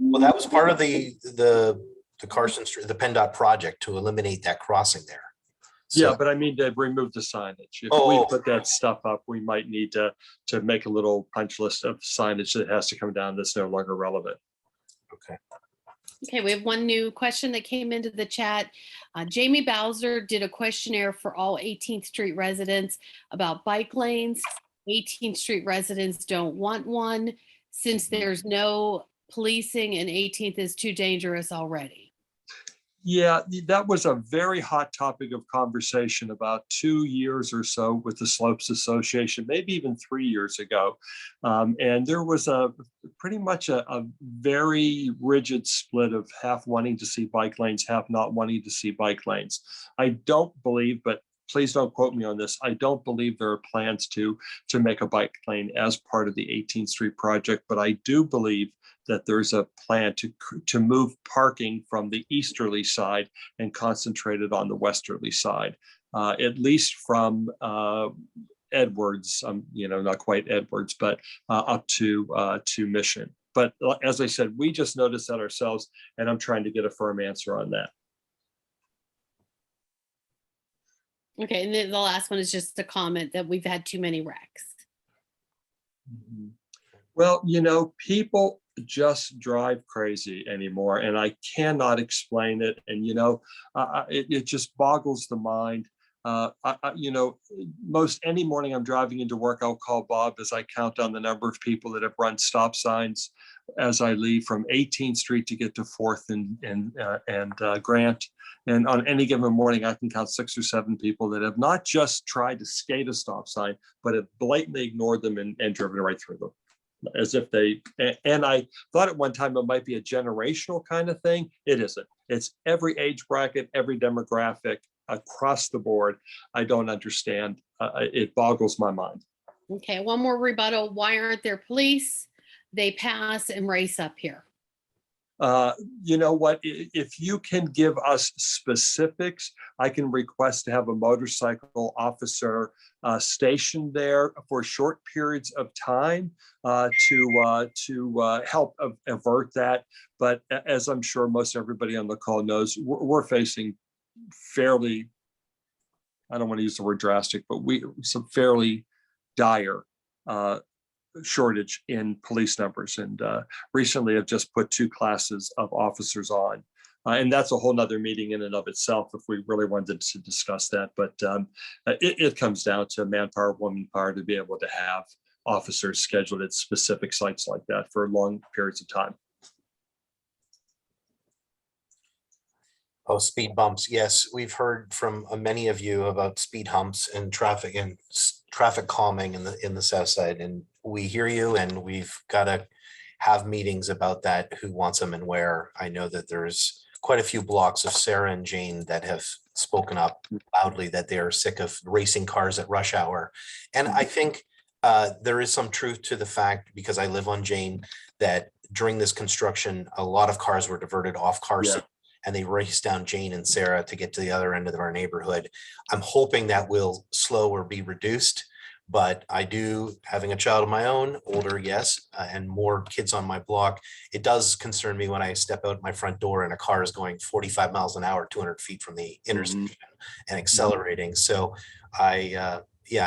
Well, that was part of the Carson Street, the PennDOT project to eliminate that crossing there. So, Yeah, but I mean to remove the signage. If Oh. we put that stuff up, we might need to make a little punch list of signage that has to come down that's no longer relevant. okay. Okay, we have one new question that came into the chat. Jamie Bowser did a questionnaire for all 18th Street residents about bike lanes. 18th Street residents don't want one since there's no policing and 18th is too dangerous already. Yeah, that was a very hot topic of conversation about 2 years or so with the Slopes Association, maybe even 3 years ago. And there was pretty much a very rigid split of half wanting to see bike lanes, half not wanting to see bike lanes. I don't believe, but please don't quote me on this, I don't believe there are plans to make a bike lane as part of the 18th Street project, but I do believe that there's a plan to move parking from the easterly side and concentrate it on the westerly side, at least from Edwards, not quite Edwards, but up to Mission. But as I said, we just noticed that ourselves, and I'm trying to get a firm answer on that. Okay, and then the last one is just a comment that we've had too many wrecks. Well, people just drive crazy anymore, and I cannot explain it. And, it just boggles the mind. Most any morning I'm driving into work, I'll call Bob as I count down the number of people that have run stop signs as I leave from 18th Street to get to 4th and Grant. And on any given morning, I can count 6 or 7 people that have not just tried to skate a stop sign, but have blatantly ignored them and driven right through them. As if and I thought at one time it might be a generational kind of thing. It isn't. It's every age bracket, every demographic across the board. I don't understand. It boggles my mind. Okay, one more rebuttal. Why aren't there police? They pass and race up here. You know what? If you can give us specifics, I can request to have a motorcycle officer stationed there for short periods of time to help avert that. But as I'm sure most everybody on the call knows, we're facing fairly, I don't want to use the word drastic, but some fairly dire shortage in police numbers, and recently have just put 2 classes of officers on, and that's a whole nother meeting in and of itself if we really wanted to discuss that. But it comes down to manpower, womanpower to be able to have officers scheduled at specific sites like that for long periods of time. Oh, speed bumps. Yes, we've heard from many of you about speed humps and traffic calming in the south side, and we hear you, and we've got to have meetings about that, who wants them and where. I know that there's quite a few blocks of Sarah and Jane that have spoken up loudly that they are sick of racing cars at rush hour. And I think there is some truth to the fact, because I live on Jane, that during this construction, a lot of cars were diverted off Carson. Yeah. And they raced down Jane and Sarah to get to the other end of our neighborhood. I'm hoping that will slow or be reduced, but I do, having a child of my own, older, yes, and more kids on my block, it does concern me when I step out my front door and a car is going 45 miles an hour, 200 feet from the intersection and accelerating. So I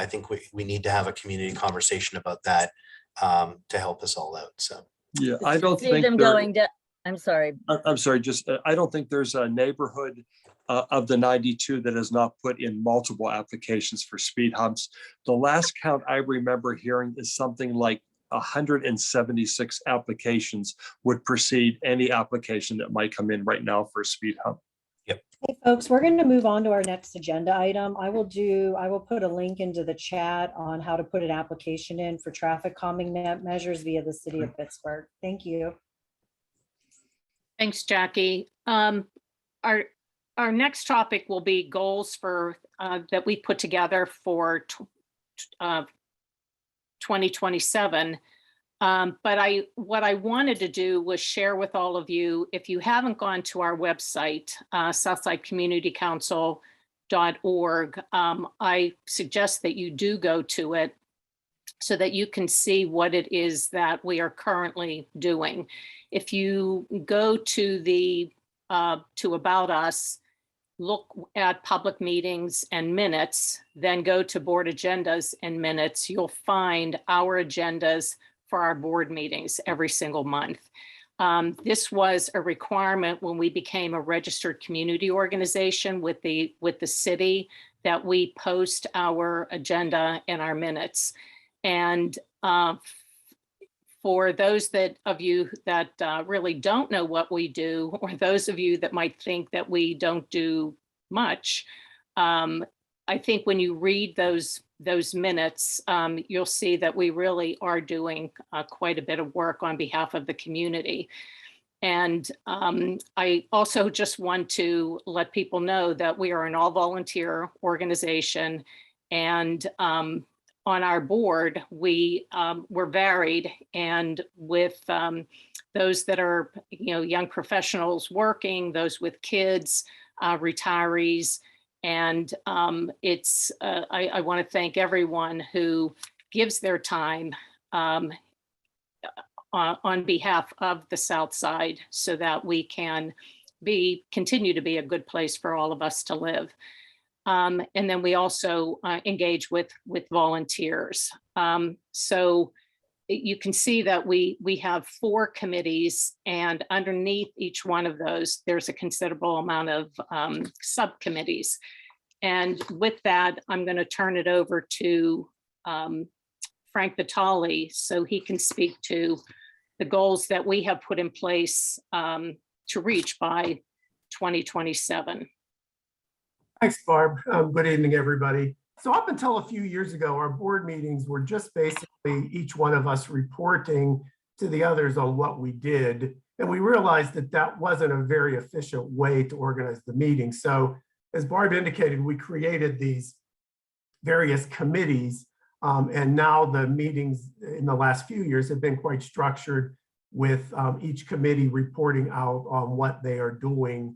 think we need to have a community conversation about that to help us all out. So yeah, I don't See think them going down. I'm sorry. I'm sorry. Just I don't think there's a neighborhood of the 92 that has not put in multiple applications for speed humps. The last count I remember hearing is something like 176 applications would precede any application that might come in right now for a speed hump. Yep. Hey folks, we're going to move on to our next agenda item. I will put a link into the chat on how to put an application in for traffic calming measures via the city of Pittsburgh. Thank you. Thanks, Jackie. Our next topic will be goals for that we put together for 2027. But what I wanted to do was share with all of you, if you haven't gone to our website, southsidecommunitycouncil.org, I suggest that you do go to it so that you can see what it is that we are currently doing. If you go to to About Us, look at public meetings and minutes, then go to board agendas and minutes, you'll find our agendas for our board meetings every single month. This was a requirement when we became a registered community organization with the city, that we post our agenda and our minutes. And for those of you that really don't know what we do, or those of you that might think that we don't do much, I think when you read those minutes, you'll see that we really are doing quite a bit of work on behalf of the community. And I also just want to let people know that we are an all-volunteer organization, and on our board, we're varied, and with those that are, young professionals working, those with kids, retirees, and I want to thank everyone who gives their time on behalf of the South Side so that we can continue to be a good place for all of us to live. And then we also engage with volunteers. So you can see that we have 4 committees, and underneath each one of those, there's a considerable amount of subcommittees. And with that, I'm going to turn it over to Frank Vitale so he can speak to the goals that we have put in place to reach by 2027. Thanks, Barb. Good evening, everybody. So up until a few years ago, our board meetings were just basically each one of us reporting to the others on what we did. And we realized that that wasn't a very efficient way to organize the meeting. So as Barb indicated, we created these various committees. And now the meetings in the last few years have been quite structured, with each committee reporting out on what they are doing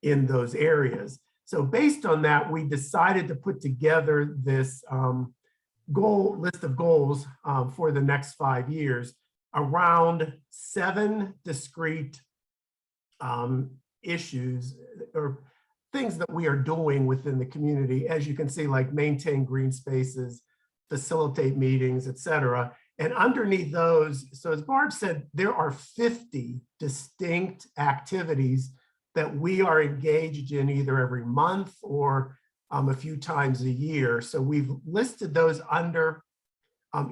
in those areas. So based on that, we decided to put together this list of goals for the next 5 years around 7 discrete issues or things that we are doing within the community, as you can see, like maintain green spaces, facilitate meetings, et cetera. And underneath those, so as Barb said, there are 50 distinct activities that we are engaged in either every month or a few times a year. So we've listed those under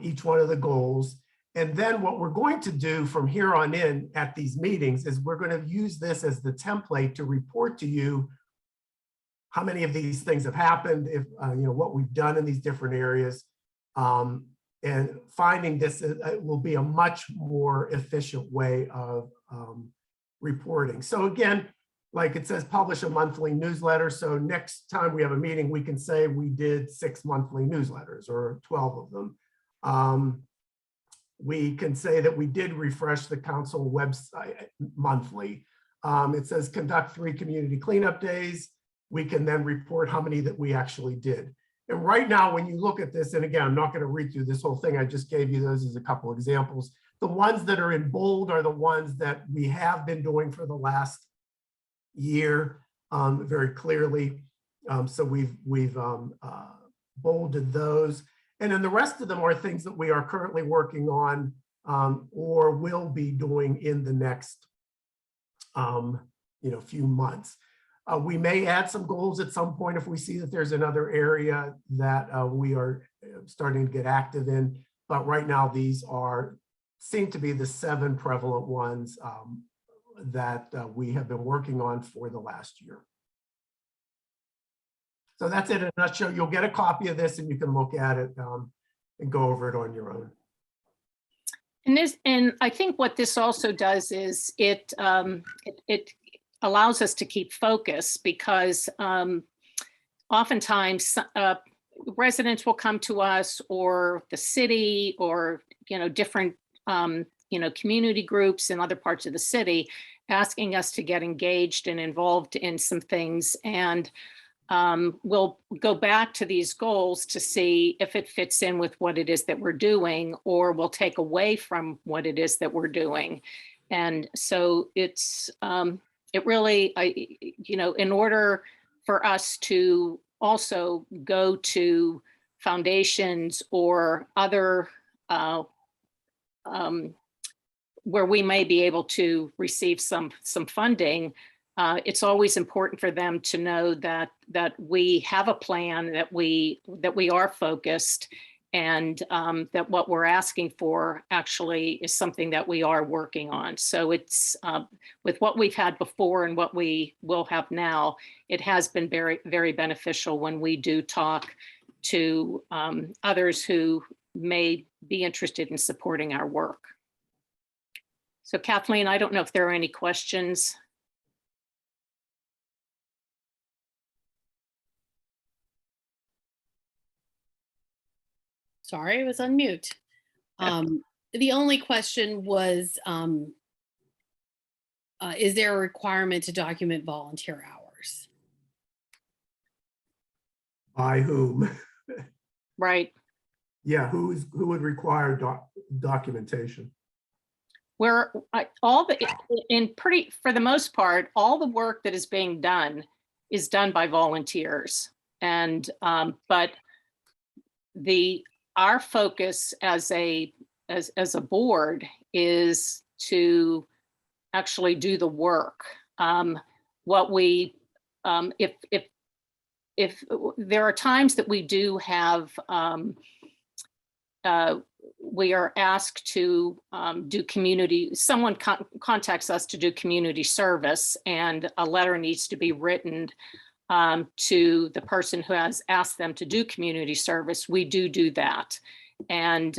each one of the goals. And then what we're going to do from here on in at these meetings is we're going to use this as the template to report to you how many of these things have happened, if what we've done in these different areas. And finding this will be a much more efficient way of reporting. So again, like it says, publish a monthly newsletter. So next time we have a meeting, we can say we did 6 monthly newsletters or 12 of them. We can say that we did refresh the council website monthly. It says conduct 3 community cleanup days. We can then report how many that we actually did. And right now, when you look at this, and again, I'm not going to read through this whole thing, I just gave you those as a couple examples. The ones that are in bold are the ones that we have been doing for the last year very clearly. So we've bolded those. And then the rest of them are things that we are currently working on or will be doing in the next few months. We may add some goals at some point if we see that there's another area that we are starting to get active in. But right now, these seem to be the 7 prevalent ones that we have been working on for the last year. So that's it in a nutshell. You'll get a copy of this and you can look at it and go over it on your own. And I think what this also does is it allows us to keep focus, because oftentimes residents will come to us, or the city, or different community groups in other parts of the city, asking us to get engaged and involved in some things. And we'll go back to these goals to see if it fits in with what it is that we're doing, or we'll take away from what it is that we're doing. And so it really, in order for us to also go to foundations or other where we may be able to receive some funding, it's always important for them to know that we have a plan, that we are focused, and that what we're asking for actually is something that we are working on. So it's with what we've had before and what we will have now, it has been very, very beneficial when we do talk to others who may be interested in supporting our work. So Kathleen, I don't know if there are any questions. Sorry, I was on mute. The only question was, is there a requirement to document volunteer hours? By whom? Right. Yeah, who would require documentation? Where for the most part, all the work that is being done is done by volunteers. And but our focus as a board is to actually do the work. What we if there are times that we do have we are asked to do someone contacts us to do community service, and a letter needs to be written to the person who has asked them to do community service. We do that. And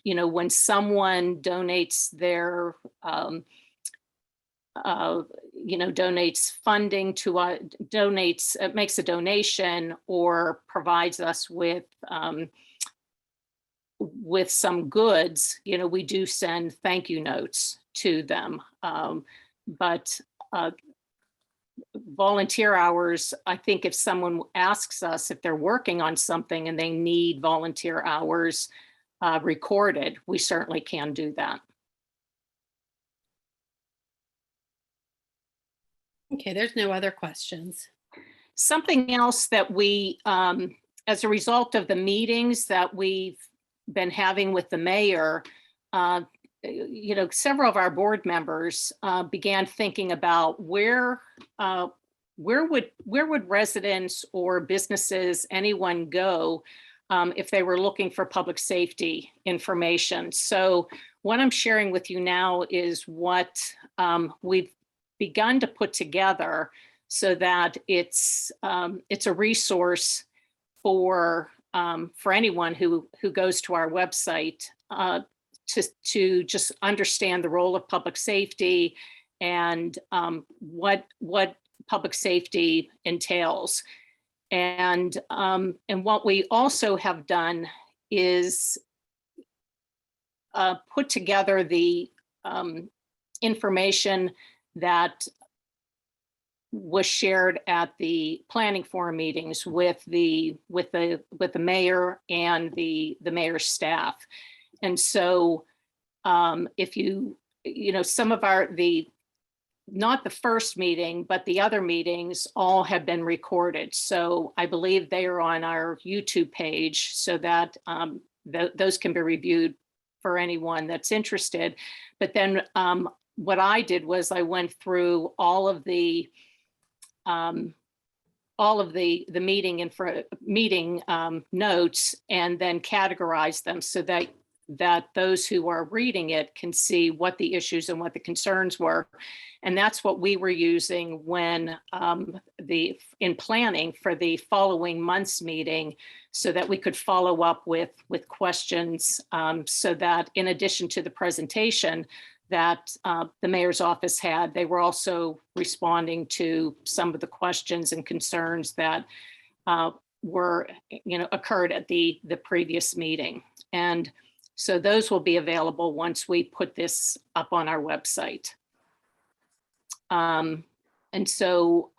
you know, when someone donates their you know, donates funding to makes a donation or provides us with some goods, you know, we do send thank you notes to them. But volunteer hours, I think if someone asks us if they're working on something and they need volunteer hours recorded, we certainly can do that. Okay, there's no other questions. Something else that we, as a result of the meetings that we've been having with the mayor, you know, several of our board members began thinking about where would residents or businesses, anyone go if they were looking for public safety information. So what I'm sharing with you now is what we've begun to put together so that it's a resource for anyone who goes to our website to just understand the role of public safety and what public safety entails. And what we also have done is put together the information that was shared at the planning forum meetings with the mayor and the mayor's staff. And so if you know, some of not the first meeting, but the other meetings all have been recorded. So I believe they are on our YouTube page so that those can be reviewed for anyone that's interested. But then what I did was I went through all of the meeting notes and then categorized them so that those who are reading it can see what the issues and what the concerns were. And that's what we were using when in planning for the following month's meeting, so that we could follow up with questions, so that in addition to the presentation that the mayor's office had, they were also responding to some of the questions and concerns that were, you know, occurred at the previous meeting. And so those will be available once we put this up on our website. And so,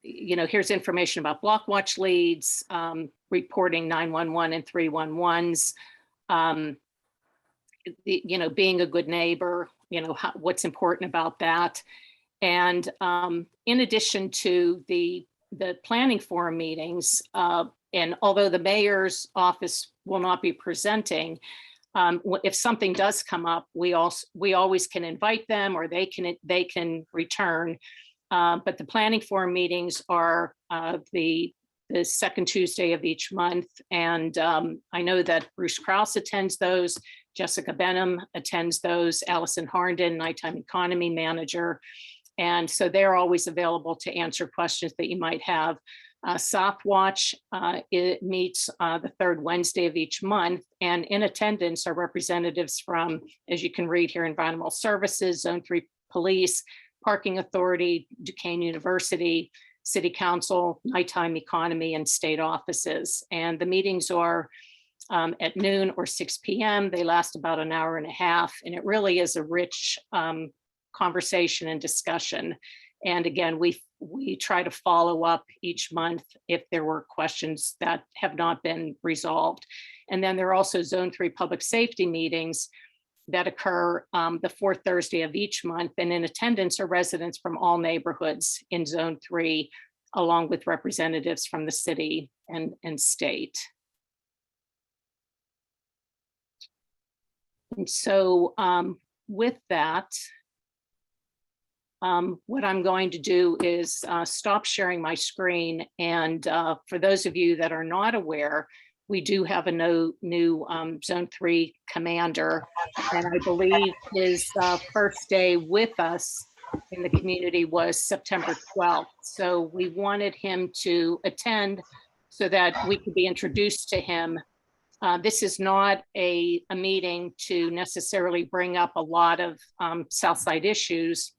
you know, here's information about block watch leads, reporting 911 and 311s, you know, being a good neighbor, you know, what's important about that. And in addition to the planning forum meetings, and although the mayor's office will not be presenting, if something does come up, we always can invite them, or they can return. But the planning forum meetings are the second Tuesday of each month. And I know that Bruce Kraus attends those, Jessica Benham attends those, Allison Harnden, nighttime economy manager. And so they're always available to answer questions that you might have. Southwatch, it meets the third Wednesday of each month, and in attendance are representatives from, as you can read here, Environmental Services, Zone 3 Police, Parking Authority, Duquesne University, City Council, Nighttime Economy, and state offices. And the meetings are at noon or 6 p.m. They last about an hour and a half, and it really is a rich conversation and discussion. And again, we we try to follow up each month if there were questions that have not been resolved. And then there are also Zone 3 public safety meetings that occur the fourth Thursday of each month. And in attendance are residents from all neighborhoods in Zone 3, along with representatives from the city and state. And so with that, what I'm going to do is stop sharing my screen. And for those of you that are not aware, we do have a new Zone 3 commander. And I believe his first day with us in the community was September 12th. So we wanted him to attend so that we could be introduced to him. This is not a meeting to necessarily bring up a lot of Southside issues,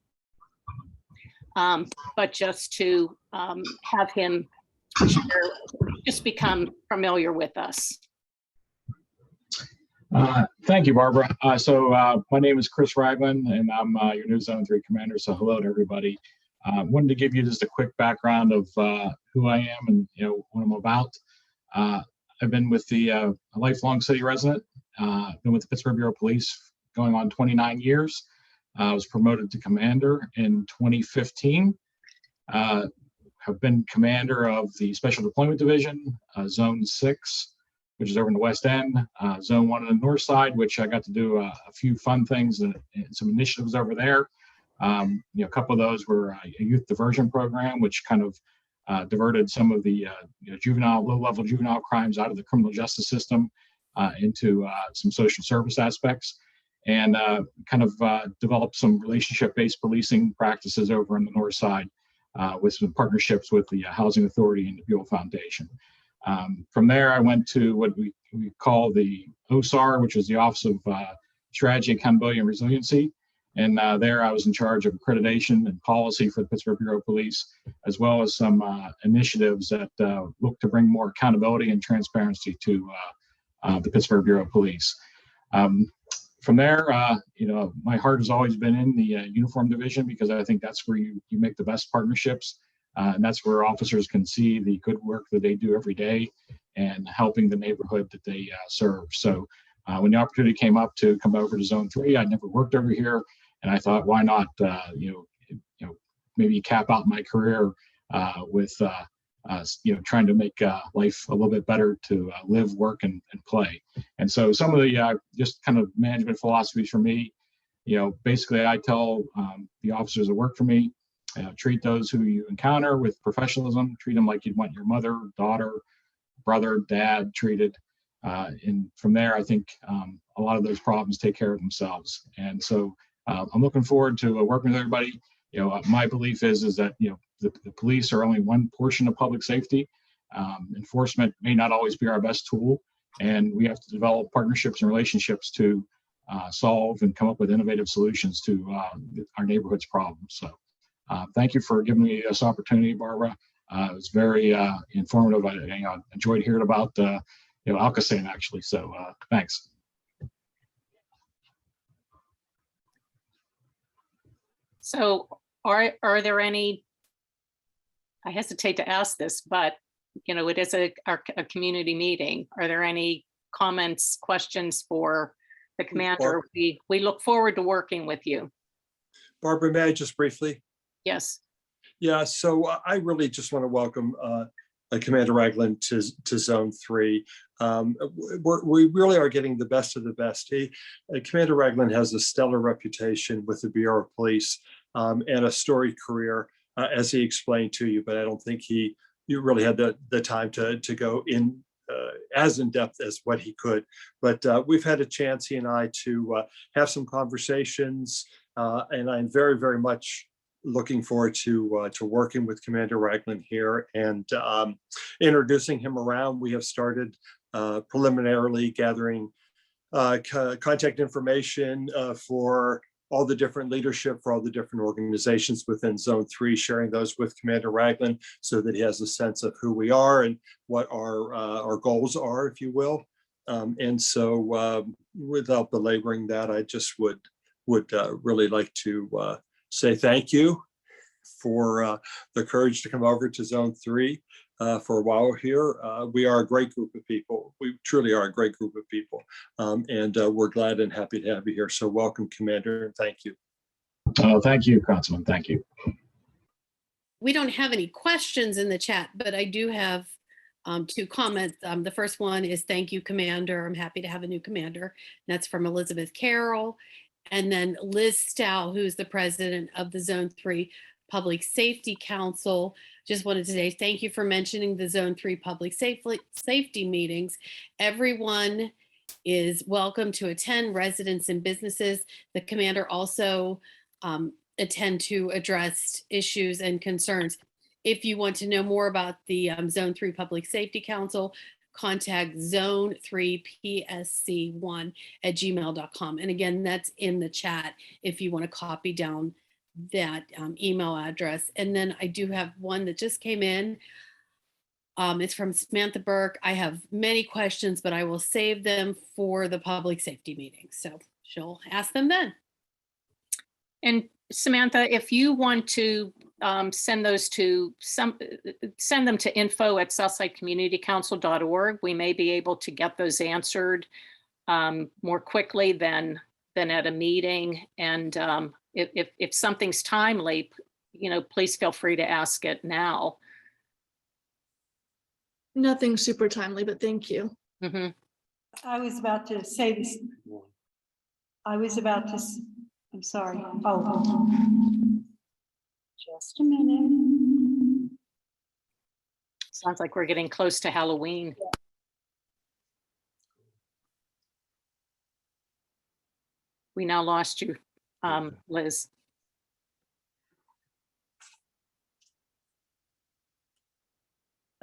but just to have him just become familiar with us. Thank you, Barbara. My name is Chris Ragland, and I'm your new Zone 3 commander. So hello to everybody. Wanted to give you just a quick background of who I am and what I'm about. I've been with a lifelong city resident. Been with the Pittsburgh Bureau of Police going on 29 years. I was promoted to commander in 2015. Have been commander of the Special Deployment Division, Zone 6, which is over in the West End, Zone 1 on the North Side, which I got to do a few fun things and some initiatives over there. A couple of those were a youth diversion program, which kind of diverted some of the low-level juvenile crimes out of the criminal justice system into some social service aspects, and developed some relationship-based policing practices over on the North Side with some partnerships with the Housing Authority and the Buell Foundation. From there, I went to what we call the OSAR, which is the Office of Strategy, Accountability, and Resiliency. And there I was in charge of accreditation and policy for the Pittsburgh Bureau of Police, as well as some initiatives that look to bring more accountability and transparency to the Pittsburgh Bureau of Police. From there, my heart has always been in the uniform division, because I think that's where you make the best partnerships. And that's where officers can see the good work that they do every day and helping the neighborhood that they serve. So when the opportunity came up to come over to Zone 3, I'd never worked over here. And I thought, why not, maybe cap out my career with, trying to make life a little bit better to live, work, and play. And so some of the just kind of management philosophies for me, basically I tell the officers that work for me, treat those who you encounter with professionalism, treat them like you'd want your mother, daughter, brother, dad treated. And from there, I think a lot of those problems take care of themselves. And so I'm looking forward to working with everybody. My belief is that, the police are only one portion of public safety. Enforcement may not always be our best tool, and we have to develop partnerships and relationships to solve and come up with innovative solutions to our neighborhood's problems. So thank you for giving me this opportunity, Barbara. It was very informative. I enjoyed hearing about Alcosan, actually. So thanks. So are there any, I hesitate to ask this, but it is a community meeting. Are there any comments, questions for the commander? We look forward to working with you. Barbara, may I just briefly? Yes. Yeah, so I really just want to welcome Commander Ragland to Zone 3. We really are getting the best of the best. Commander Ragland has a stellar reputation with the Bureau of Police and a storied career, as he explained to you, but I don't think you really had the time to go in as in depth as what he could. But we've had a chance, he and I, to have some conversations, and I'm very, very much looking forward to working with Commander Ragland here and introducing him around. We have started preliminarily gathering contact information for all the different leadership for all the different organizations within Zone 3, sharing those with Commander Ragland so that he has a sense of who we are and what our goals are, if you will. And so without belaboring that, I just would really like to say thank you for the courage to come over to Zone 3 for a while here. We are a great group of people. We truly are a great group of people. And we're glad and happy to have you here. So welcome, Commander, and thank you. Thank you, Councilman. Thank you. We don't have any questions in the chat, but I do have 2 comments. The first one is thank you, Commander. I'm happy to have a new commander. That's from Elizabeth Carroll. And then Liz Stow, who's the president of the Zone 3 Public Safety Council. Just wanted to say thank you for mentioning the Zone 3 Public Safety meetings. Everyone is welcome to attend, residents and businesses. The commander also attend to address issues and concerns. If you want to know more about the Zone 3 Public Safety Council, contact zone3psc1@gmail.com. And again, that's in the chat if you want to copy down that email address. And then I do have one that just came in. It's from Samantha Burke. I have many questions, but I will save them for the public safety meeting. So she'll ask them then. And Samantha, if you want to send them to info@southsidecommunitycouncil.org, we may be able to get those answered more quickly than at a meeting. And if something's timely, please feel free to ask it now. Nothing super timely, but thank you. Mm-hmm. I was about to say this. I'm sorry. Oh, just a minute. Sounds like we're getting close to Halloween. We now lost you, Liz.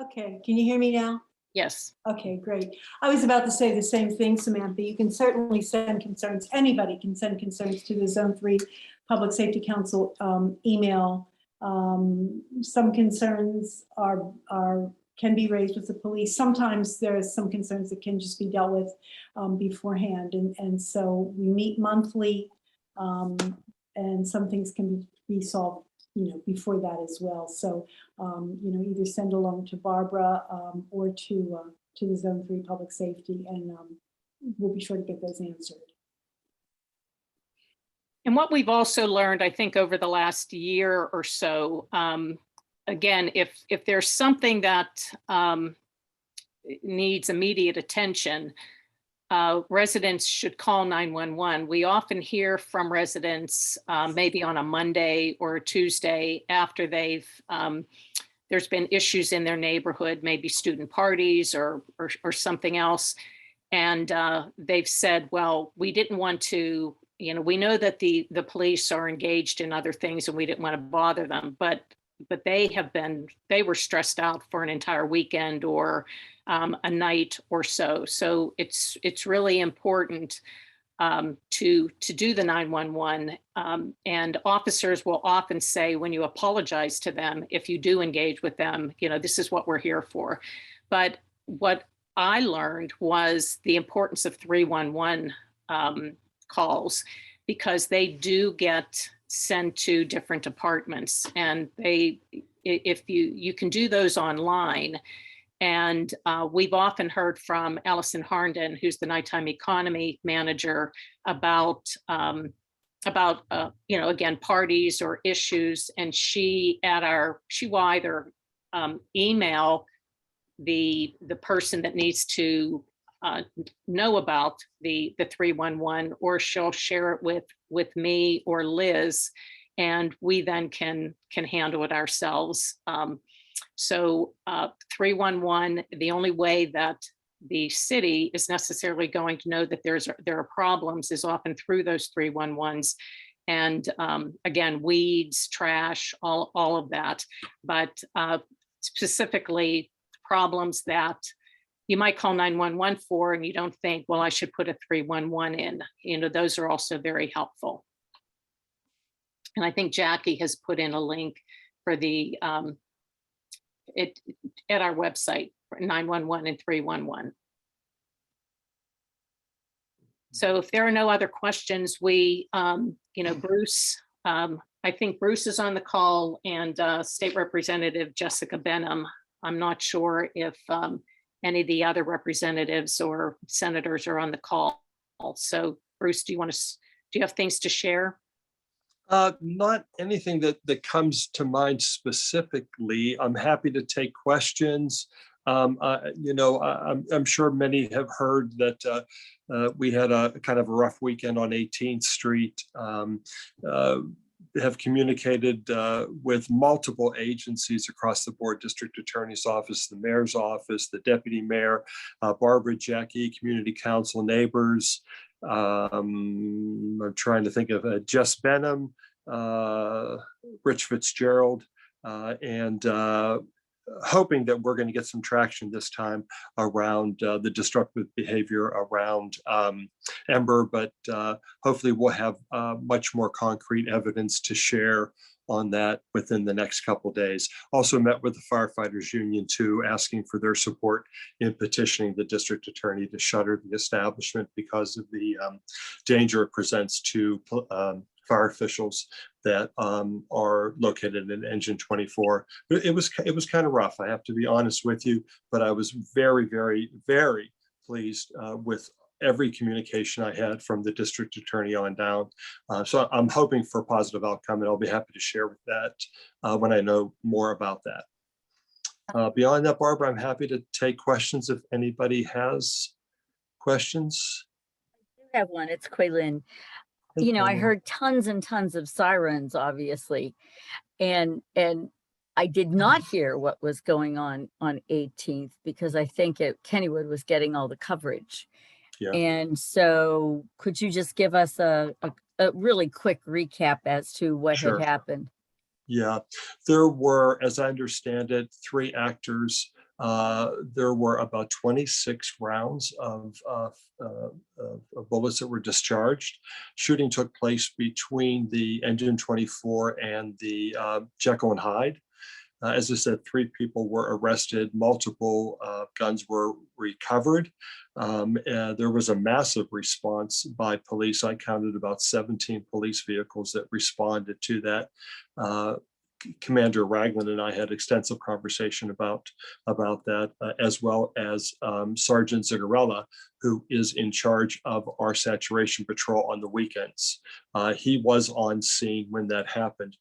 Okay, can you hear me now? Yes. Okay, great. I was about to say the same thing, Samantha. You can certainly send concerns. Anybody can send concerns to the Zone 3 Public Safety Council email. Some concerns can be raised with the police. Sometimes there are some concerns that can just be dealt with beforehand. And so we meet monthly, and some things can be solved before that as well. So, either send along to Barbara or to the Zone 3 Public Safety, and we'll be sure to get those answered. And what we've also learned, I think, over the last year or so, again, if there's something that needs immediate attention, residents should call 911. We often hear from residents maybe on a Monday or a Tuesday after there's been issues in their neighborhood, maybe student parties or something else. And they've said, well, we didn't want to, we know that the police are engaged in other things and we didn't want to bother them, but they were stressed out for an entire weekend or a night or so. So it's really important to do the 911. And officers will often say, when you apologize to them, if you do engage with them, this is what we're here for. But what I learned was the importance of 311 calls, because they do get sent to different departments, and if you can do those online. And we've often heard from Allison Harnden, who's the nighttime economy manager, about again, parties or issues. And she will either email the person that needs to know about the 311, or she'll share it with me or Liz, and we then can handle it ourselves. So 311, the only way that the city is necessarily going to know that there are problems is often through those 311s. And again, weeds, trash, all of that. But specifically problems that you might call 911 for, and you don't think, well, I should put a 311 in. Those are also very helpful. And I think Jackie has put in a link for the at our website for 911 and 311. So if there are no other questions, Bruce, I I think Bruce is on the call and State Representative Jessica Benham. I'm not sure if any of the other representatives or senators are on the call. So Bruce, do you have things to share? Not anything that comes to mind specifically. I'm happy to take questions. I'm sure many have heard that we had a kind of a rough weekend on 18th Street. Have communicated with multiple agencies across the board, district attorney's office, the mayor's office, the deputy mayor, Barbara, Jackie, community council, neighbors. I'm trying to think of Jess Benham, Rich Fitzgerald, and hoping that we're going to get some traction this time around the disruptive behavior around Ember, but hopefully we'll have much more concrete evidence to share on that within the next couple of days. Also met with the firefighters union too, asking for their support in petitioning the district attorney to shutter the establishment because of the danger it presents to fire officials that are located in Engine 24. It was kind of rough, I have to be honest with you, but I was very, very, very pleased with every communication I had from the district attorney on down. So I'm hoping for a positive outcome, and I'll be happy to share with that when I know more about that. Beyond that, Barbara, I'm happy to take questions if anybody has questions. I have one. It's Quaylin. You know, I heard tons and tons of sirens, obviously, and I did not hear what was going on 18th because I think Kennywood was getting all the coverage. Yeah. And so could you just give us a really quick recap as to what Sure. had happened? Yeah, there were, as I understand it, 3 actors. There were about 26 rounds of bullets that were discharged. Shooting took place between the Engine 24 and the Jekyll and Hyde. As I said, 3 people were arrested, multiple guns were recovered. There was a massive response by police. I counted about 17 police vehicles that responded to that. Commander Ragland and I had extensive conversation about that, as well as Sergeant Zigarella, who is in charge of our saturation patrol on the weekends. He was on scene when that happened.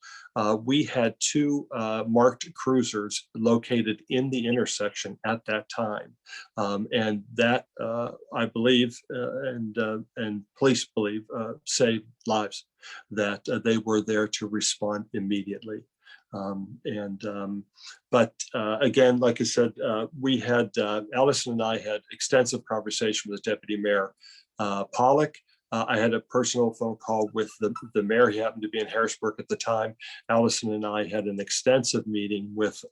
We had 2 marked cruisers located in the intersection at that time. And that, I believe, and police believe, saved lives, that they were there to respond immediately. But again, like I said, we had, Allison and I had extensive conversation with Deputy Mayor Pollock. I had a personal phone call with the mayor. He happened to be in Harrisburg at the time. Allison and I had an extensive meeting with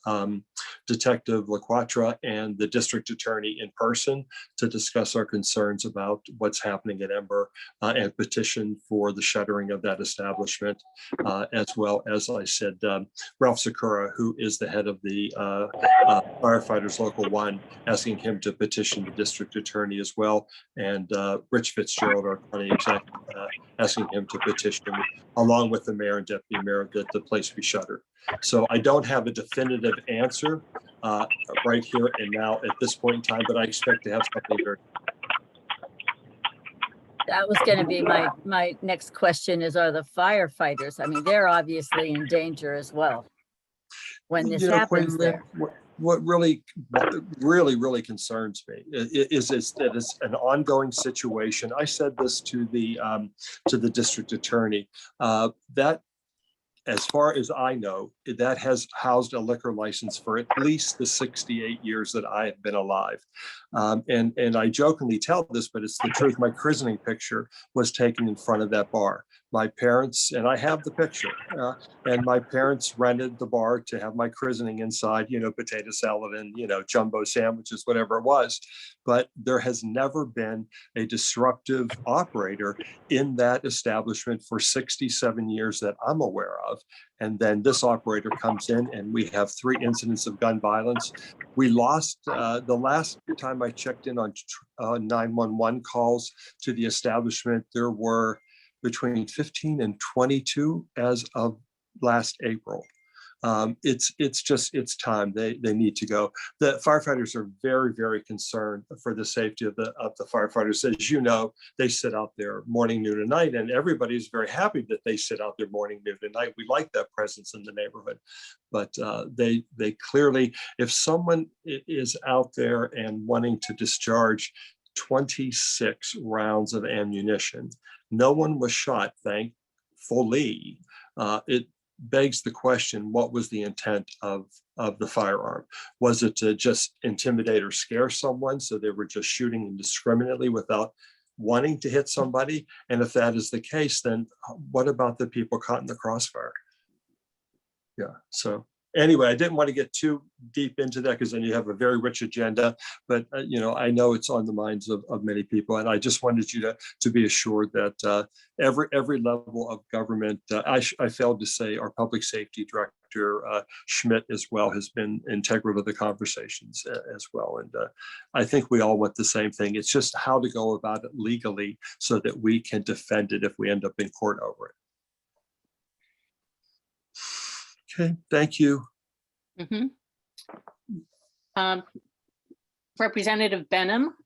Detective LaQuatra and the district attorney in person to discuss our concerns about what's happening at Ember and petition for the shuttering of that establishment, as well as I said, Ralph Sakura, who is the head of the Firefighters Local 1, asking him to petition the district attorney as well, and Rich Fitzgerald, our county executive, asking him to petition, along with the mayor and deputy mayor, that the place be shuttered. So I don't have a definitive answer right here and now at this point in time, but I expect to have something very. That was going to be my next question is, are the firefighters, I mean, they're obviously in danger as well when this happens there. What really concerns me is that it's an ongoing situation. I said this to the district attorney, that as far as I know, that has housed a liquor license for at least the 68 years that I have been alive. And I jokingly tell this, but it's the truth. My christening picture was taken in front of that bar. My parents, and I have the picture, and my parents rented the bar to have my christening inside, potato salad and, jumbo sandwiches, whatever it was. But there has never been a disruptive operator in that establishment for 67 years that I'm aware of. And then this operator comes in and we have 3 incidents of gun violence. We lost, the last time I checked in on 911 calls to the establishment, there were between 15 and 22 as of last April. It's time. They need to go. The firefighters are very, very concerned for the safety of the firefighters. As you know, they sit out there morning, noon, and night, and everybody's very happy that they sit out there morning, noon, and night. We like that presence in the neighborhood, but they clearly, if someone is out there and wanting to discharge 26 rounds of ammunition, no one was shot, thankfully. It begs the question, what was the intent of the firearm? Was it to just intimidate or scare someone, so they were just shooting indiscriminately without wanting to hit somebody? And if that is the case, then what about the people caught in the crossfire? Yeah, so anyway, I didn't want to get too deep into that because then you have a very rich agenda, but I know it's on the minds of many people, and I just wanted you to be assured that every level of government, I failed to say our public safety director, Schmidt, as well, has been integral to the conversations as well. And I think we all want the same thing. It's just how to go about it legally so that we can defend it if we end up in court over it. Okay, thank you. Mhm. Representative Benham.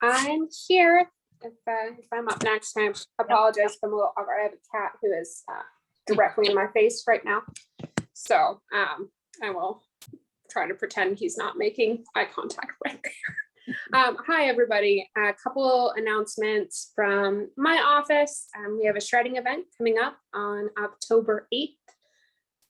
I'm here. If I'm up next, I apologize if I'm a little awkward. I have a cat who is directly in my face right now. So I will try to pretend he's not making eye contact right there. Hi, everybody. A couple announcements from my office. We have a shredding event coming up on October 8th.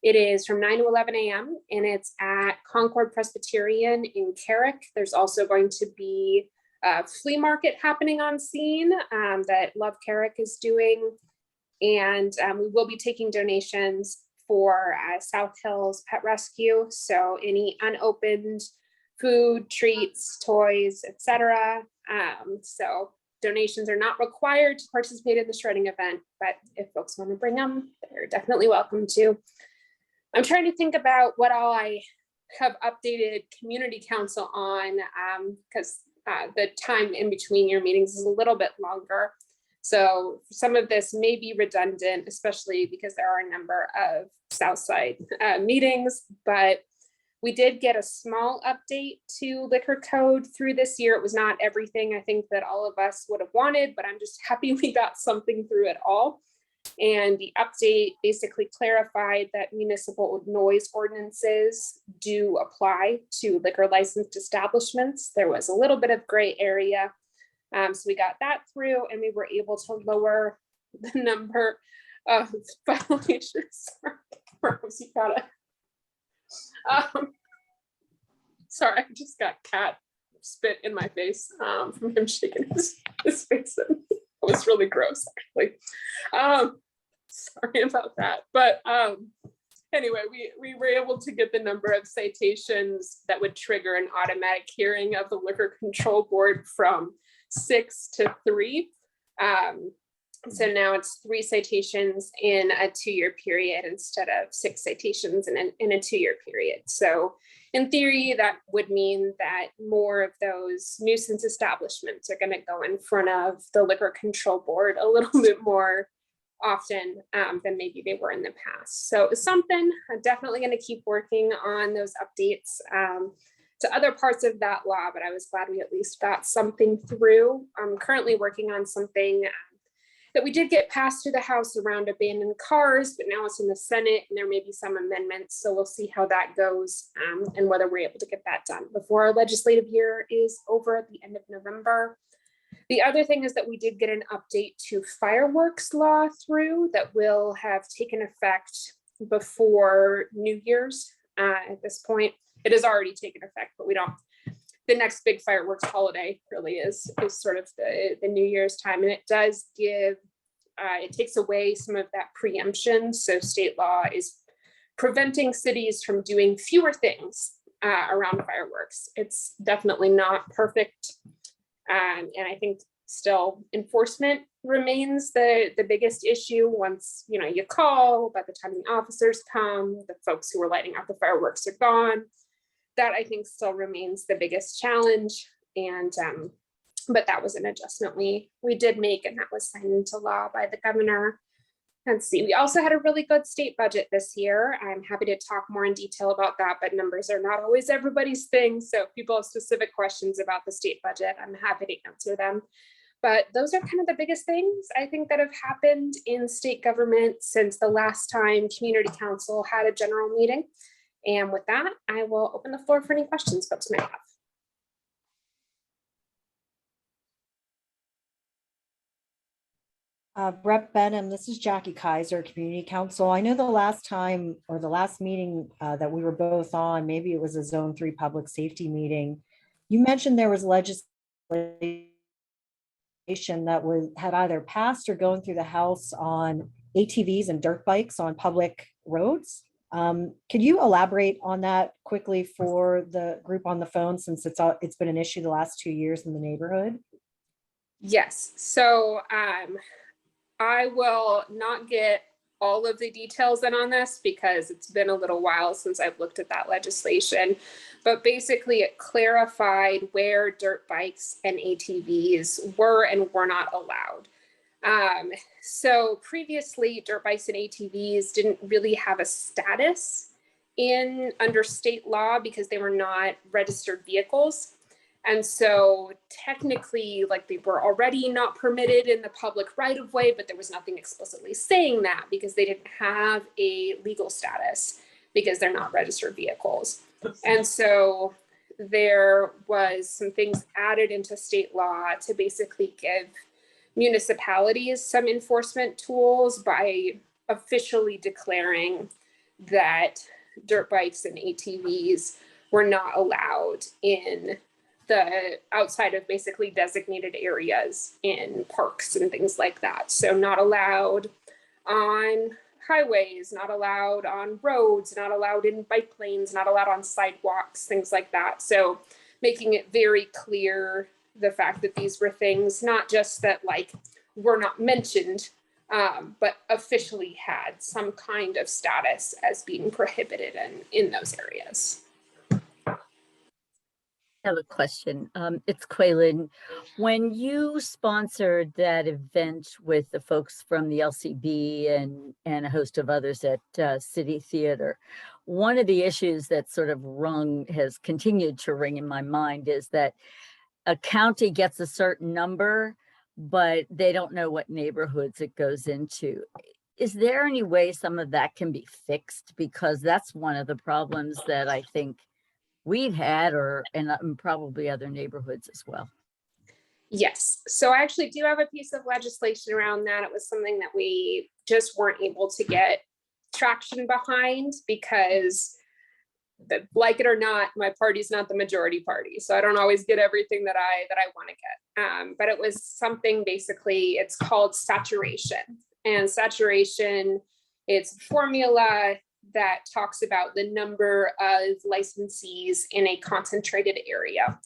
It is from 9 to 11 a.m. and it's at Concord Presbyterian in Carrick. There's also going to be a flea market happening on scene that Love Carrick is doing. And we will be taking donations for South Hills Pet Rescue. So any unopened food, treats, toys, etc. So donations are not required to participate in the shredding event, but if folks want to bring them, they're definitely welcome to. I'm trying to think about what all I have updated community council on because the time in between your meetings is a little bit longer. So some of this may be redundant, especially because there are a number of Southside meetings, but we did get a small update to liquor code through this year. It was not everything I think that all of us would have wanted, but I'm just happy we got something through it all. And the update basically clarified that municipal noise ordinances do apply to liquor licensed establishments. There was a little bit of gray area. So we got that through and we were able to lower the number of violations. You gotta, sorry, I just got cat spit in my face from him shaking his face. It was really gross, actually. Sorry about that. But anyway, we were able to get the number of citations that would trigger an automatic hearing of the Liquor Control Board from 6 to 3. So now it's 3 citations in a 2-year period instead of 6 citations in a 2-year period. So in theory, that would mean that more of those nuisance establishments are going to go in front of the Liquor Control Board a little bit more often than maybe they were in the past. So it's something I'm definitely going to keep working on those updates to other parts of that law, but I was glad we at least got something through. I'm currently working on something that we did get passed through the House around abandoned cars, but now it's in the Senate and there may be some amendments. So we'll see how that goes and whether we're able to get that done before our legislative year is over at the end of November. The other thing is that we did get an update to fireworks law through that will have taken effect before New Year's. At this point, it has already taken effect, but we don't. The next big fireworks holiday really is sort of the New Year's time, and it does give, it takes away some of that preemption. So state law is preventing cities from doing fewer things around fireworks. It's definitely not perfect. And I think still enforcement remains the biggest issue. Once you call, by the time the officers come, the folks who are lighting out the fireworks are gone. That I think still remains the biggest challenge. And but that was an adjustment we did make, and that was signed into law by the governor Let's see, we also had a really good state budget this year. I'm happy to talk more in detail about that, but numbers are not always everybody's thing. So if people have specific questions about the state budget, I'm happy to answer them. But those are kind of the biggest things I think that have happened in state government since the last time Community Council had a general meeting. And with that, I will open the floor for any questions folks may have. Rep Benham, this is Jackie Kaiser, Community Council. I know the last time or the last meeting that we were both on, maybe it was a Zone 3 public safety meeting. You mentioned there was legislation that had either passed or going through the House on ATVs and dirt bikes on public roads. Could you elaborate on that quickly for the group on the phone, since it's been an issue the last 2 years in the neighborhood? Yes, so I will not get all of the details in on this because it's been a little while since I've looked at that legislation, but basically it clarified where dirt bikes and ATVs were and were not allowed. So previously dirt bikes and ATVs didn't really have a status under state law because they were not registered vehicles. And so technically, like, they were already not permitted in the public right of way, but there was nothing explicitly saying that because they didn't have a legal status because they're not registered vehicles. And so there was some things added into state law to basically give municipalities some enforcement tools by officially declaring that dirt bikes and ATVs were not allowed in the outside of basically designated areas in parks and things like that. So not allowed on highways, not allowed on roads, not allowed in bike lanes, not allowed on sidewalks, things like that. So making it very clear the fact that these were things, not just that like were not mentioned, but officially had some kind of status as being prohibited in those areas. I have a question. It's Quaylen. When you sponsored that event with the folks from the LCB and a host of others at City Theater, one of the issues that sort of has continued to ring in my mind is that a county gets a certain number, but they don't know what neighborhoods it goes into. Is there any way some of that can be fixed? Because that's one of the problems that I think we've had, and probably other neighborhoods as well. Yes, so I actually do have a piece of legislation around that. It was something that we just weren't able to get traction behind because, like it or not, my party's not the majority party. So I don't always get everything that I want to get. But it was something, basically, it's called saturation. And saturation, it's a formula that talks about the number of licensees in a concentrated area.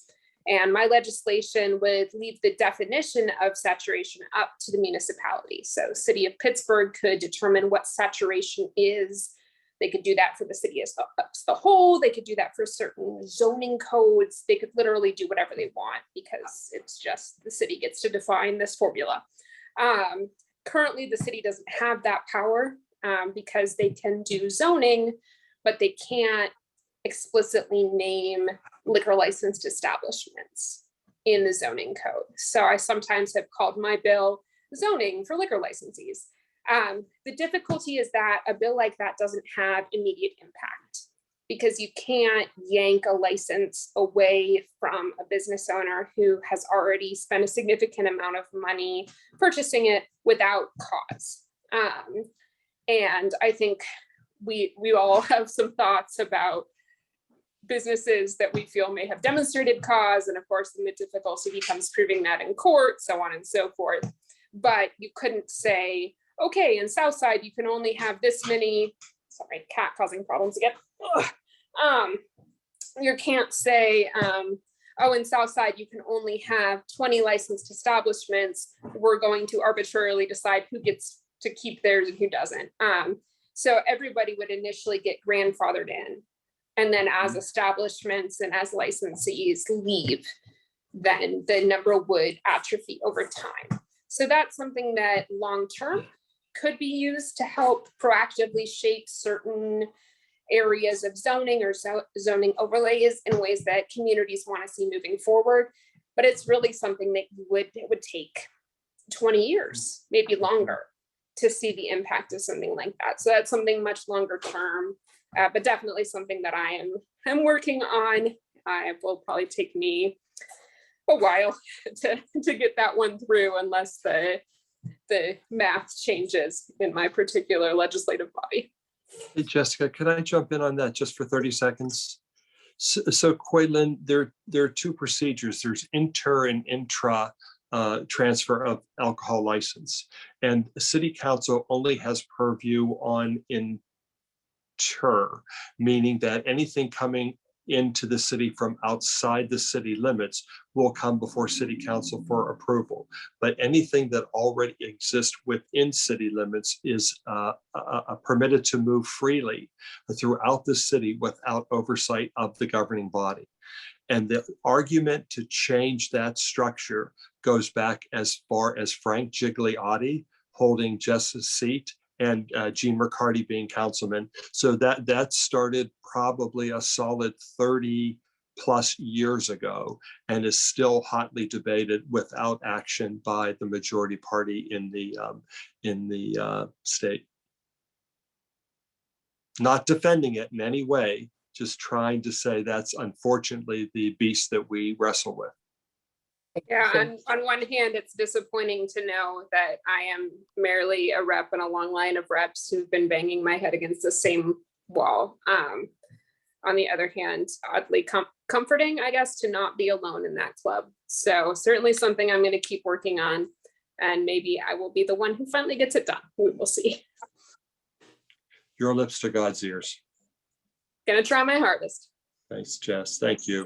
And my legislation would leave the definition of saturation up to the municipality. So City of Pittsburgh could determine what saturation is. They could do that for the city as the whole. They could do that for certain zoning codes. They could literally do whatever they want because it's just the city gets to define this formula. Currently, the city doesn't have that power. Because they can do zoning, but they can't explicitly name liquor licensed establishments in the zoning code. So I sometimes have called my bill zoning for liquor licensees. The difficulty is that a bill like that doesn't have immediate impact because you can't yank a license away from a business owner who has already spent a significant amount of money purchasing it without cause. And I think we all have some thoughts about businesses that we feel may have demonstrated cause. And of course, then the difficulty becomes proving that in court, so on and so forth. But you couldn't say, okay, in Southside, you can only have this many, sorry, cat causing problems again. You can't say, oh, in Southside, you can only have 20 licensed establishments. We're going to arbitrarily decide who gets to keep theirs and who doesn't. So everybody would initially get grandfathered in. And then as establishments and as licensees leave, then the number would atrophy over time. So that's something that long-term could be used to help proactively shape certain areas of zoning or zoning overlays in ways that communities want to see moving forward. But it's really something that it would take 20 years, maybe longer, to see the impact of something like that. So that's something much longer term, but definitely something that I'm working on. It will probably take me a while to get that one through, unless the math changes in my particular legislative body. Hey, Jessica, can I jump in on that just for 30 seconds? So Quaylen, there are two procedures. There's inter and intra transfer of alcohol license. And the city council only has purview on inter, meaning that anything coming into the city from outside the city limits will come before city council for approval. But anything that already exists within city limits is permitted to move freely throughout the city without oversight of the governing body. And the argument to change that structure goes back as far as Frank Gigliotti holding Jess's seat and Gene McCarty being councilman. So that started probably a solid 30 plus years ago and is still hotly debated without action by the majority party in the state. Not defending it in any way, just trying to say that's unfortunately the beast that we wrestle with. Yeah, on one hand, it's disappointing to know that I am merely a rep in a long line of reps who've been banging my head against the same wall. On the other hand, oddly comforting, I guess, to not be alone in that club. So certainly something I'm going to keep working on, and maybe I will be the one who finally gets it done. We will see. Your lips to God's ears. Gonna try my hardest. Thanks, Jess. Thank you.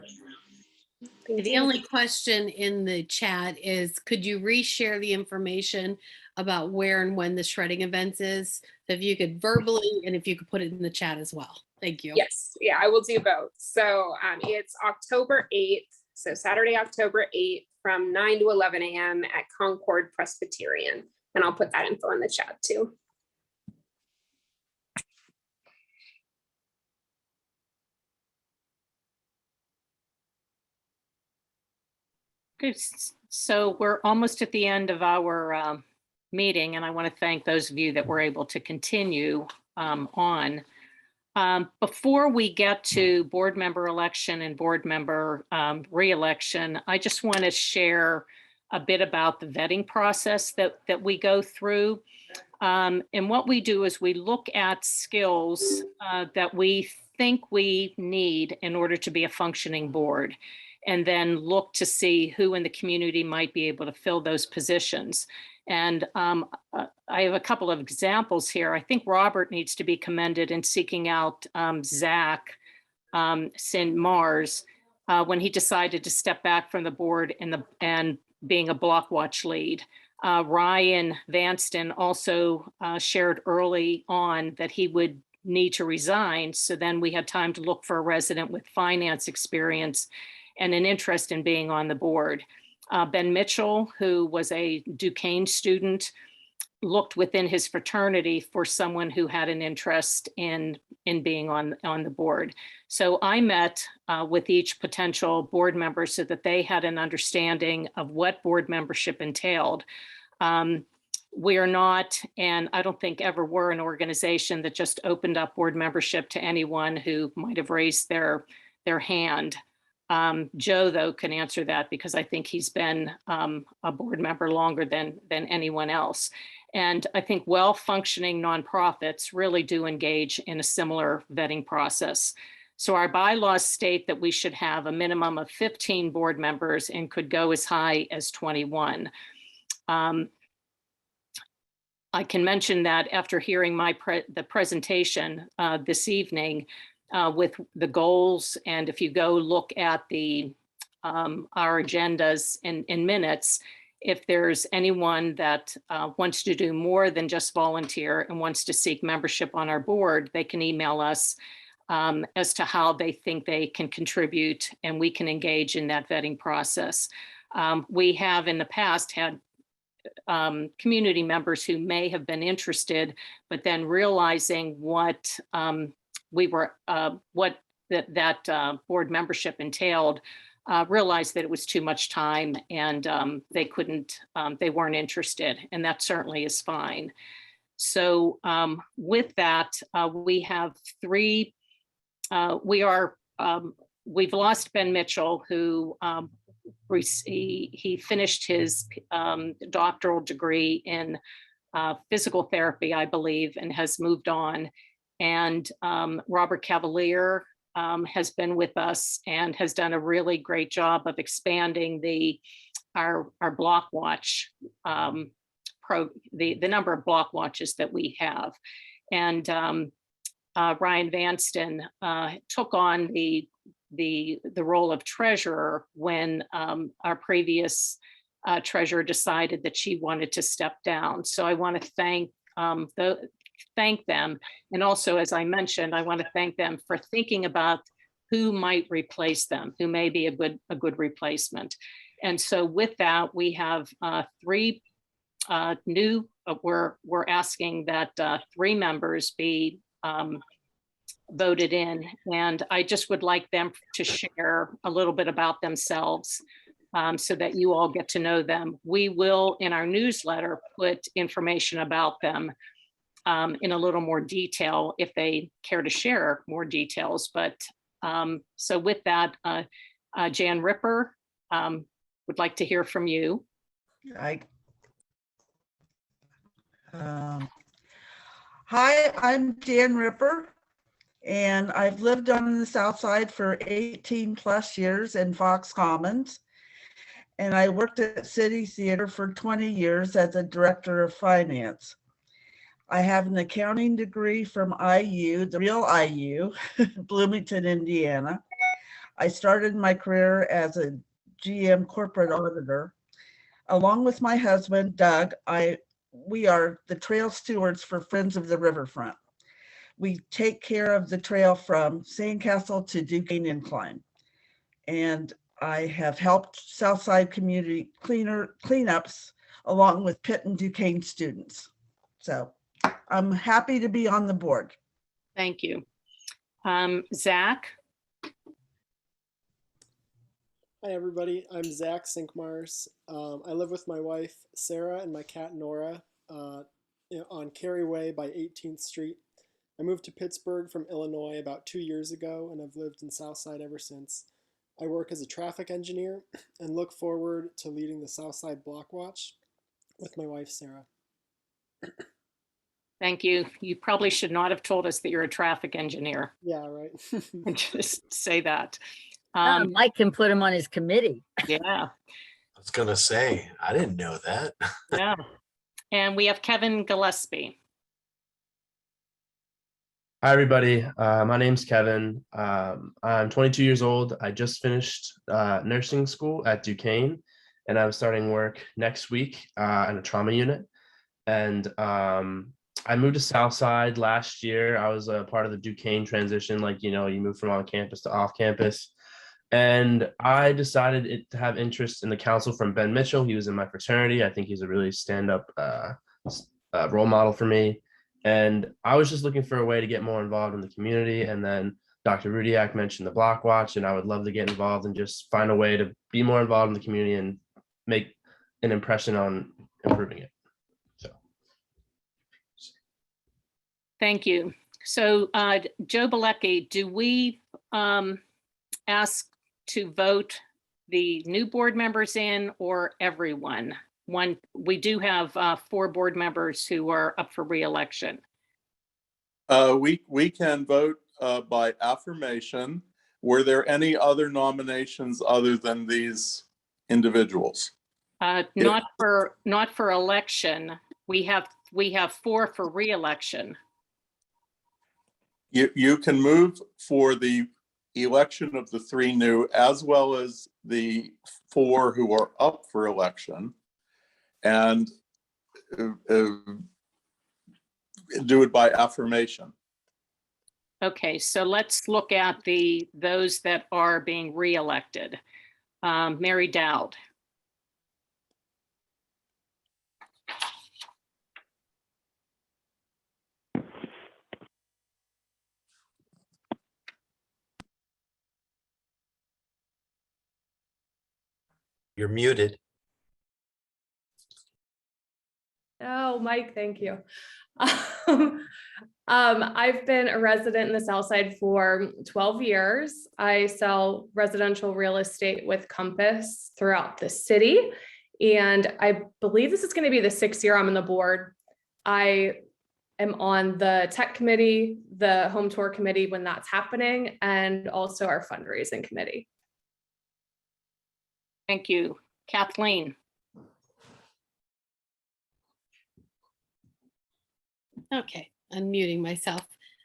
The only question in the chat is, could you reshare the information about where and when the shredding events is? If you could verbally, and if you could put it in the chat as well. Thank you. Yes, yeah, I will do both. So it's October 8th, so Saturday, October 8th from 9 to 11 a.m. at Concord Presbyterian. And I'll put that info in the chat too. Good. So we're almost at the end of our meeting, and I want to thank those of you that were able to continue on. Before we get to board member election and board member re-election, I just want to share a bit about the vetting process that we go through. And what we do is we look at skills that we think we need in order to be a functioning board, and then look to see who in the community might be able to fill those positions. And I have a couple of examples here. I think Robert needs to be commended in seeking out Zack Cinq-Mars when he decided to step back from the board and being a block watch lead. Ryan Vanston also shared early on that he would need to resign. So then we had time to look for a resident with finance experience and an interest in being on the board. Ben Mitchell, who was a Duquesne student, looked within his fraternity for someone who had an interest in being on the board. So I met with each potential board member so that they had an understanding of what board membership entailed. We are not, and I don't think ever were, an organization that just opened up board membership to anyone who might have raised their hand. Joe, though, can answer that because I think he's been a board member longer than anyone else. And I think well-functioning nonprofits really do engage in a similar vetting process. So our bylaws state that we should have a minimum of 15 board members and could go as high as 21. I can mention that after hearing the presentation this evening, with the goals, and if you go look at our agendas in minutes, if there's anyone that wants to do more than just volunteer and wants to seek membership on our board, they can email us as to how they think they can contribute, and we can engage in that vetting process. We have in the past had community members who may have been interested, but then realizing what that board membership entailed, realized that it was too much time and they weren't interested, and that certainly is fine. So with that, we have three, we've lost Ben Mitchell, who he finished his doctoral degree in physical therapy, I believe, and has moved on. And Robert Cavalier has been with us and has done a really great job of expanding our block watch the number of block watches that we have. And Ryan Vanston took on the role of treasurer when our previous treasurer decided that she wanted to step down. So I want to thank them. And also, as I mentioned, I want to thank them for thinking about who might replace them, who may be a good replacement. And so with that, we have three new, we're asking that 3 members be voted in. And I just would like them to share a little bit about themselves so that you all get to know them. We will, in our newsletter, put information about them in a little more detail if they care to share more details. But so with that, Jan Ripper, would like to hear from you. Hi, I'm Jan Ripper, and I've lived on the South Side for 18 plus years in Fox Commons. And I worked at City Theater for 20 years as a director of finance. I have an accounting degree from IU, the real IU, Bloomington, Indiana. I started my career as a GM corporate auditor. Along with my husband, Doug, we are the trail stewards for Friends of the Riverfront. We take care of the trail from Sandcastle to Duquesne Incline. And I have helped Southside community cleanups along with Pitt and Duquesne students. So I'm happy to be on the board. Thank you. Zack? Hi, everybody. I'm Zack Cinq-Mars. I live with my wife, Sarah, and my cat, Nora, on Cary Way by 18th Street. I moved to Pittsburgh from Illinois about 2 years ago, and I've lived in Southside ever since. I work as a traffic engineer and look forward to leading the Southside Block Watch with my wife, Sarah. Thank you. You probably should not have told us that you're a traffic engineer. Yeah, right. Just say that. Mike can put him on his committee. Yeah. I was gonna say, I didn't know that. Yeah. And we have Kevin Gillespie. Hi, everybody. My name's Kevin. I'm 22 years old. I just finished nursing school at Duquesne, and I'm starting work next week in a trauma unit. And I moved to Southside last year. I was a part of the Duquesne transition, like, you move from on campus to off campus. And I decided to have interest in the council from Ben Mitchell. He was in my fraternity. I think he's a really stand-up role model for me. And I was just looking for a way to get more involved in the community. And then Dr. Rudiak mentioned the block watch, and I would love to get involved and just find a way to be more involved in the community and make an impression on improving it. So. Thank you. So Joe Balecki, do we ask to vote the new board members in or everyone? We do have 4 board members who are up for re-election. We can vote by affirmation. Were there any other nominations other than these individuals? Not for election. We have 4 for re-election. You can move for the election of the 3 new, as well as the 4 who are up for election, and do it by affirmation. Okay, so let's look at those that are being re-elected. Mary Dowd. You're muted. Oh, Mike, thank you. I've been a resident in the South Side for 12 years. I sell residential real estate with Compass throughout the city. And I believe this is going to be the 6th year I'm on the board. I am on the tech committee, the home tour committee when that's happening, and also our fundraising committee. Thank you. Kathleen. Okay, unmuting myself.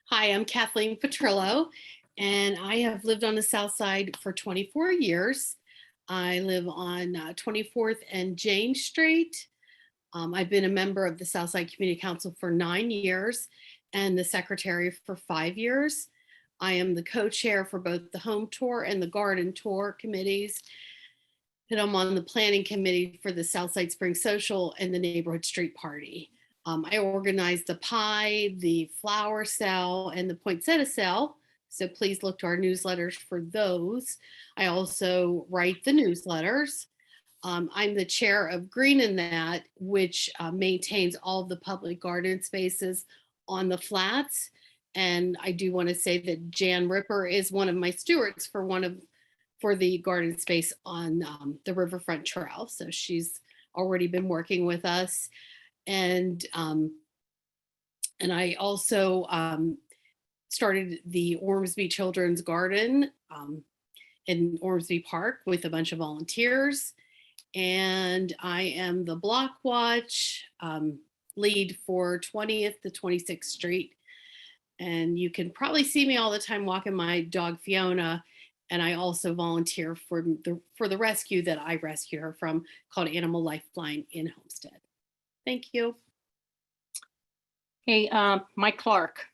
Hi, I'm Kathleen Petrillo, and I have lived on the South Side for 24 years. I live on 24th and Jane Street. I've been a member of the South Side Community Council for 9 years and the secretary for 5 years. I am the co-chair for both the home tour and the garden tour committees. And I'm on the planning committee for the Southside Spring Social and the neighborhood street party. I organize the pie, the flower sale, and the poinsettia sale. So please look to our newsletters for those. I also write the newsletters. I'm the chair of Green in That, which maintains all of the public garden spaces on the flats. And I do want to say that Jan Ripper is one of my stewards for the garden space on the Riverfront Trail. So she's already been working with us. And I also started the Ormsby Children's Garden in Ormsby Park with a bunch of volunteers. And I am the Block Watch lead for 20th to 26th Street. And you can probably see me all the time walking my dog Fiona. And I also volunteer for the rescue that I rescued her from, called Animal Lifeline in Homestead. Thank you. Hey, Mike Clark.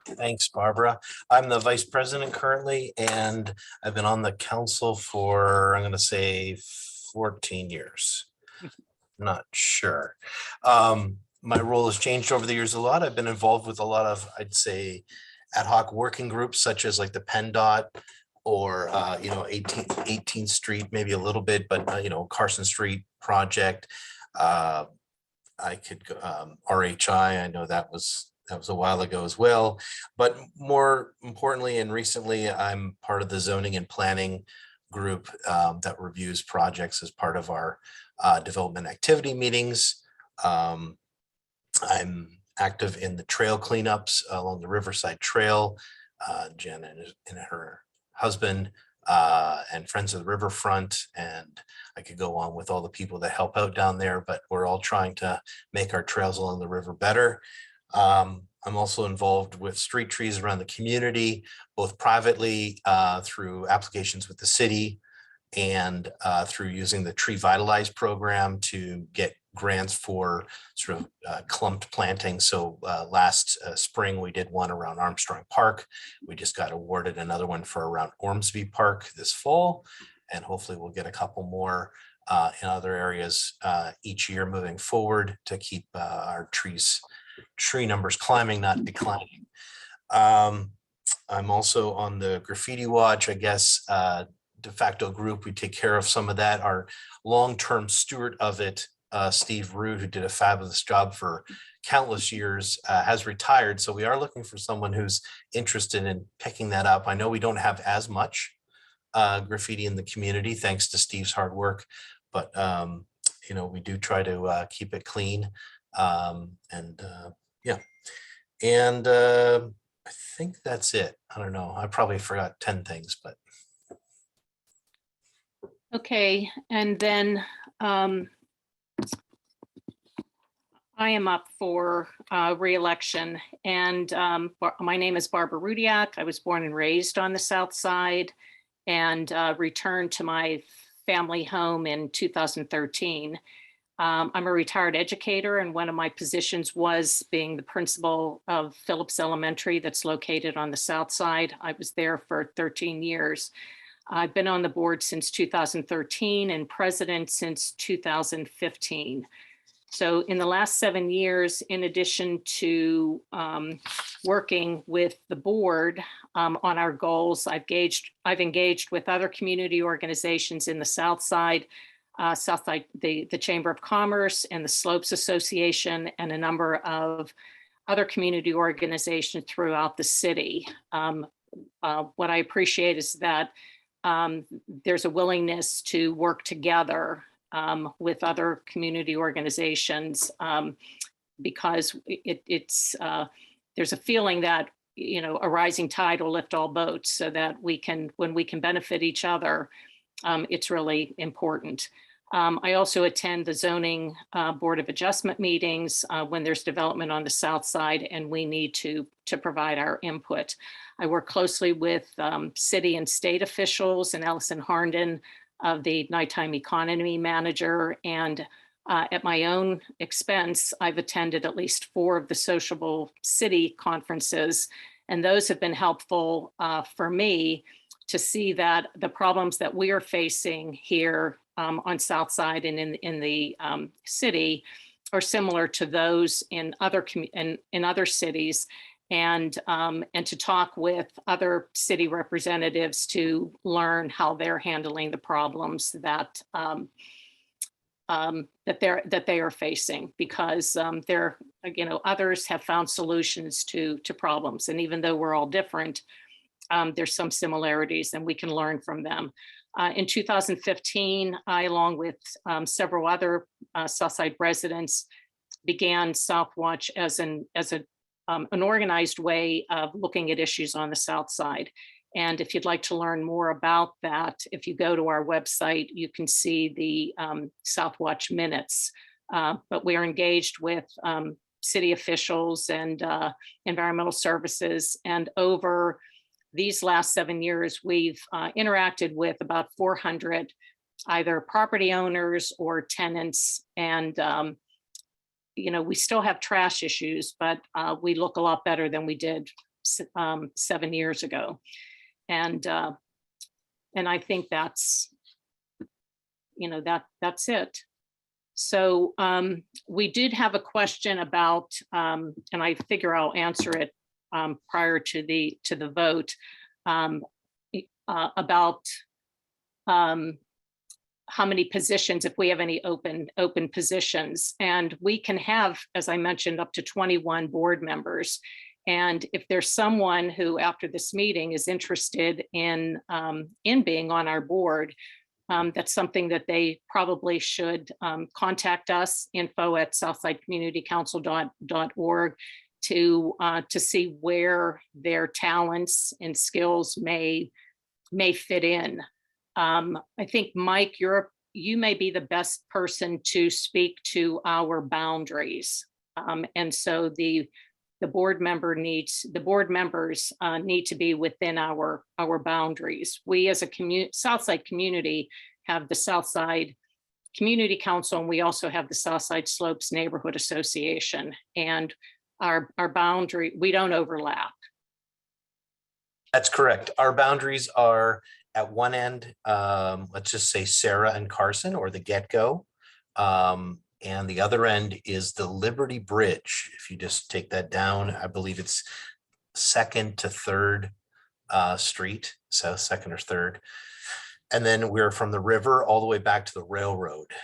Thanks, Barbara. I'm the vice president currently, and I've been on the council for, I'm going to say 14 years. Not sure. My role has changed over the years a lot. I've been involved with a lot of, I'd say, ad hoc working groups, such as like the PennDOT or, 18th Street, maybe a little bit, but, Carson Street project. I could go, RHI, I know that was a while ago as well, but more importantly and recently, I'm part of the zoning and planning group that reviews projects as part of our development activity meetings. I'm active in the trail cleanups along the Riverside Trail. Jen and her husband and Friends of the Riverfront, and I could go on with all the people that help out down there, but we're all trying to make our trails along the river better. I'm also involved with street trees around the community, both privately through applications with the city and through using the Tree Vitalize program to get grants for sort of clumped planting. So last spring, we did one around Armstrong Park. We just got awarded another one for around Ormsby Park this fall, and hopefully we'll get a couple more in other areas each year moving forward to keep our tree numbers climbing, not declining. I'm also on the graffiti watch, I guess, de facto group. We take care of some of that. Our long-term steward of it, Steve Root, who did a fabulous job for countless years, has retired. So we are looking for someone who's interested in picking that up. I know we don't have as much graffiti in the community, thanks to Steve's hard work, but we do try to keep it clean. Yeah. And I think that's it. I don't know. I probably forgot 10 things, but. Okay, and then I am up for re-election, and my name is Barbara Rudiak. I was born and raised on the South Side and returned to my family home in 2013. I'm a retired educator, and one of my positions was being the principal of Phillips Elementary that's located on the South Side. I was there for 13 years. I've been on the board since 2013 and president since 2015. So in the last 7 years, in addition to working with the board on our goals, I've engaged with other community organizations in the South Side, the Chamber of Commerce and the Slopes Association, and a number of other community organizations throughout the city. What I appreciate is that there's a willingness to work together with other community organizations because there's a feeling that, you know, a rising tide will lift all boats, so that when we can benefit each other, it's really important. I also attend the zoning board of adjustment meetings when there's development on the South Side and we need to provide our input. I work closely with city and state officials and Allison Harnden, the nighttime economy manager, and at my own expense, I've attended at least 4 of the sociable city conferences, and those have been helpful for me to see that the problems that we are facing here on South Side and in the city are similar to those in other cities, and to talk with other city representatives to learn how they're handling the problems that they are facing, because others have found solutions to problems, and even though we're all different, there's some similarities and we can learn from them. In 2015, I, along with several other Southside residents, began Southwatch as an organized way of looking at issues on the South Side. And if you'd like to learn more about that, if you go to our website, you can see the Southwatch minutes. But we are engaged with city officials and environmental services, and over these last 7 years, we've interacted with about 400 either property owners or tenants. And, we still have trash issues, but we look a lot better than we did 7 years ago. And I think that's it. So we did have a question about, and I figure I'll answer it prior to the vote, about how many positions, if we have any open positions. And we can have, as I mentioned, up to 21 board members. And if there's someone who after this meeting is interested in being on our board, that's something that they probably should contact us, info@southsidecommunitycouncil.org, to see where their talents and skills may fit in. I think, Mike, you may be the best person to speak to our boundaries. And so the board members need to be within our boundaries. We as a Southside community have the Southside Community Council, and we also have the Southside Slopes Neighborhood Association. And our boundary, we don't overlap. That's correct. Our boundaries are at one end, let's just say Sarah and Carson, or the get-go. And the other end is the Liberty Bridge. If you just take that down, I believe it's 2nd to 3rd Street, so 2nd or 3rd. And then we're from the river all the way back to the railroad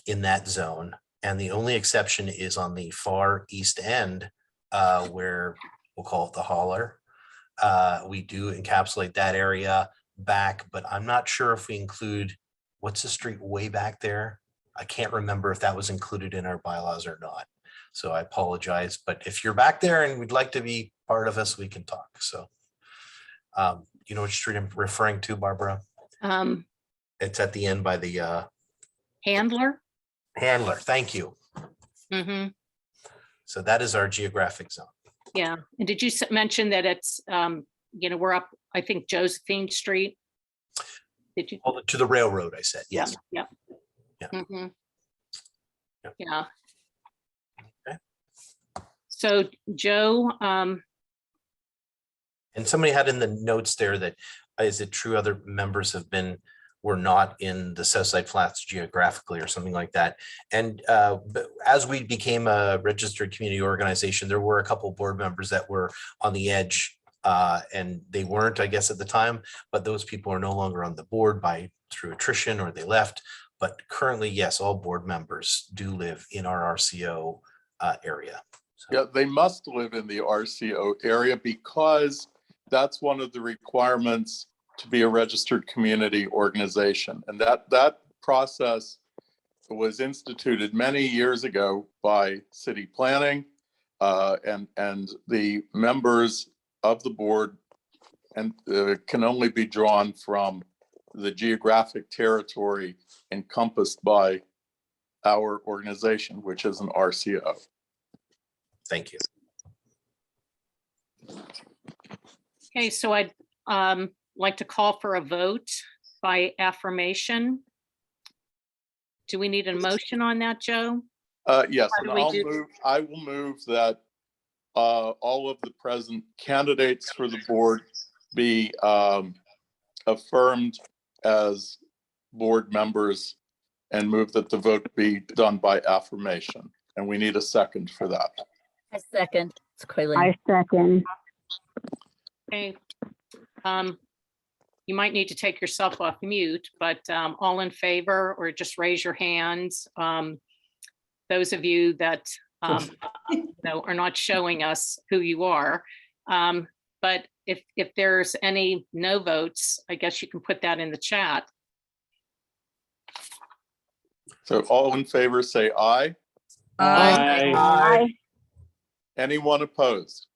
in that zone. And the only exception is on the far east end, where we'll call it the holler. We do encapsulate that area back, but I'm not sure if we include, what's the street way back there? I can't remember if that was included in our bylaws or not. So I apologize, but if you're back there and would like to be part of us, we can talk. So you know which street I'm referring to, Barbara? It's at the end by the Handler. Thank you. Mm-hmm. So that is our geographic zone. Yeah. And did you mention that it's, we're up, I think, Josephine Street? Did you? Oh, to the railroad, I said, yes. Yep. Yeah. Mm-hmm. Yep. Yeah. Okay. So Joe. And somebody had in the notes there that, is it true other members have been we're not in the Southside Flats geographically or something like that. And but as we became a registered community organization, there were a couple of board members that were on the edge, and they weren't, I guess, at the time, but those people are no longer on the board through attrition, or they left. But currently, yes, all board members do live in our RCO area. So. Yeah, they must live in the RCO area because that's one of the requirements to be a registered community organization. And that process was instituted many years ago by city planning, and the members of the board and can only be drawn from the geographic territory encompassed by our organization, which is an RCO. Thank you. Okay, so I'd like to call for a vote by affirmation. Do we need a motion on that, Joe? Yes, How and do we do- I will move that all of the present candidates for the board be affirmed as board members, and move that the vote be done by affirmation. And we need a second for that. I second. It's Kathleen. I second. Okay. You might need to take yourself off mute, but all in favor, or just raise your hands. Those of you that are not showing us who you are. But if there's any no votes, I guess you can put that in the chat. So all in favor, say aye. Aye. Aye. Anyone opposed?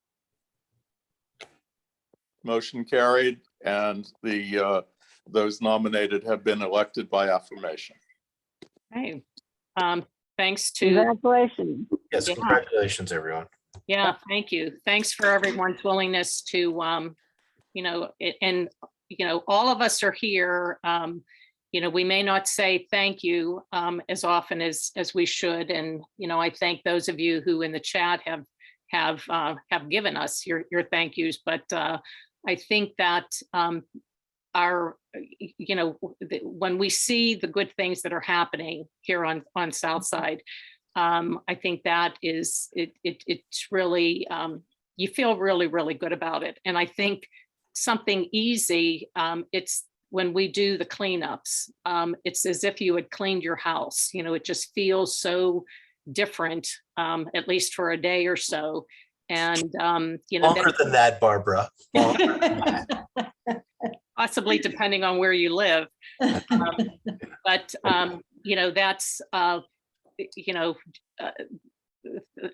Motion carried, and those nominated have been elected by affirmation. Okay. Thanks to. Congratulations. Yes, Yeah. congratulations, everyone. Yeah, thank you. Thanks for everyone's willingness to, all of us are here. We may not say thank you as often as we should. And, I thank those of you who in the chat have given us your thank yous. But I think that when we see the good things that are happening here on Southside, I think that it's really, you feel really, really good about it. And I think something easy, it's when we do the cleanups, it's as if you had cleaned your house. It just feels so different, at least for a day or so. And, Longer than that, Barbara. possibly depending on where you live. But that's,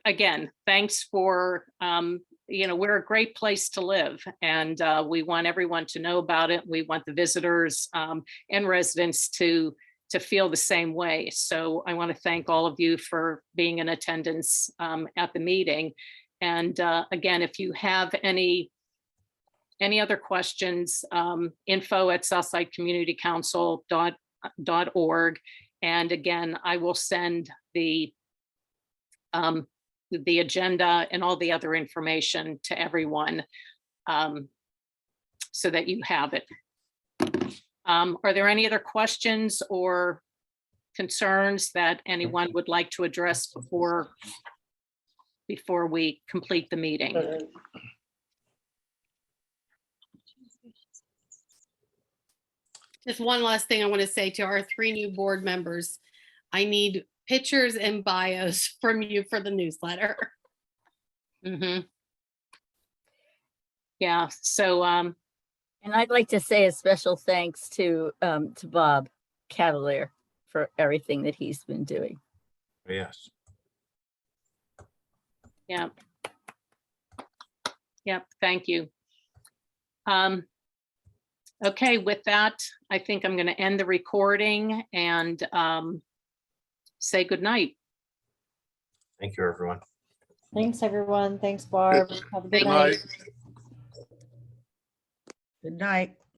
again, thanks for, we're a great place to live, and we want everyone to know about it. We want the visitors and residents to feel the same way. So I want to thank all of you for being in attendance at the meeting. And again, if you have any other questions, info@southsidecommunitycouncil.org. And again, I will send the agenda and all the other information to everyone so that you have it. Are there any other questions or concerns that anyone would like to address before we complete the meeting? Just one last thing I want to say to our 3 new board members. I need pictures and bios from you for the newsletter. Mm-hmm. Yeah, so and I'd like to say a special thanks to Bob Cavalier for everything that he's been doing. Yes. Yeah. Yep, thank you. Okay, with that, I think I'm going to end the recording and say good night. Thank you, everyone. Thanks, everyone. Thanks, Barb. Have a good Good night. night. Good night.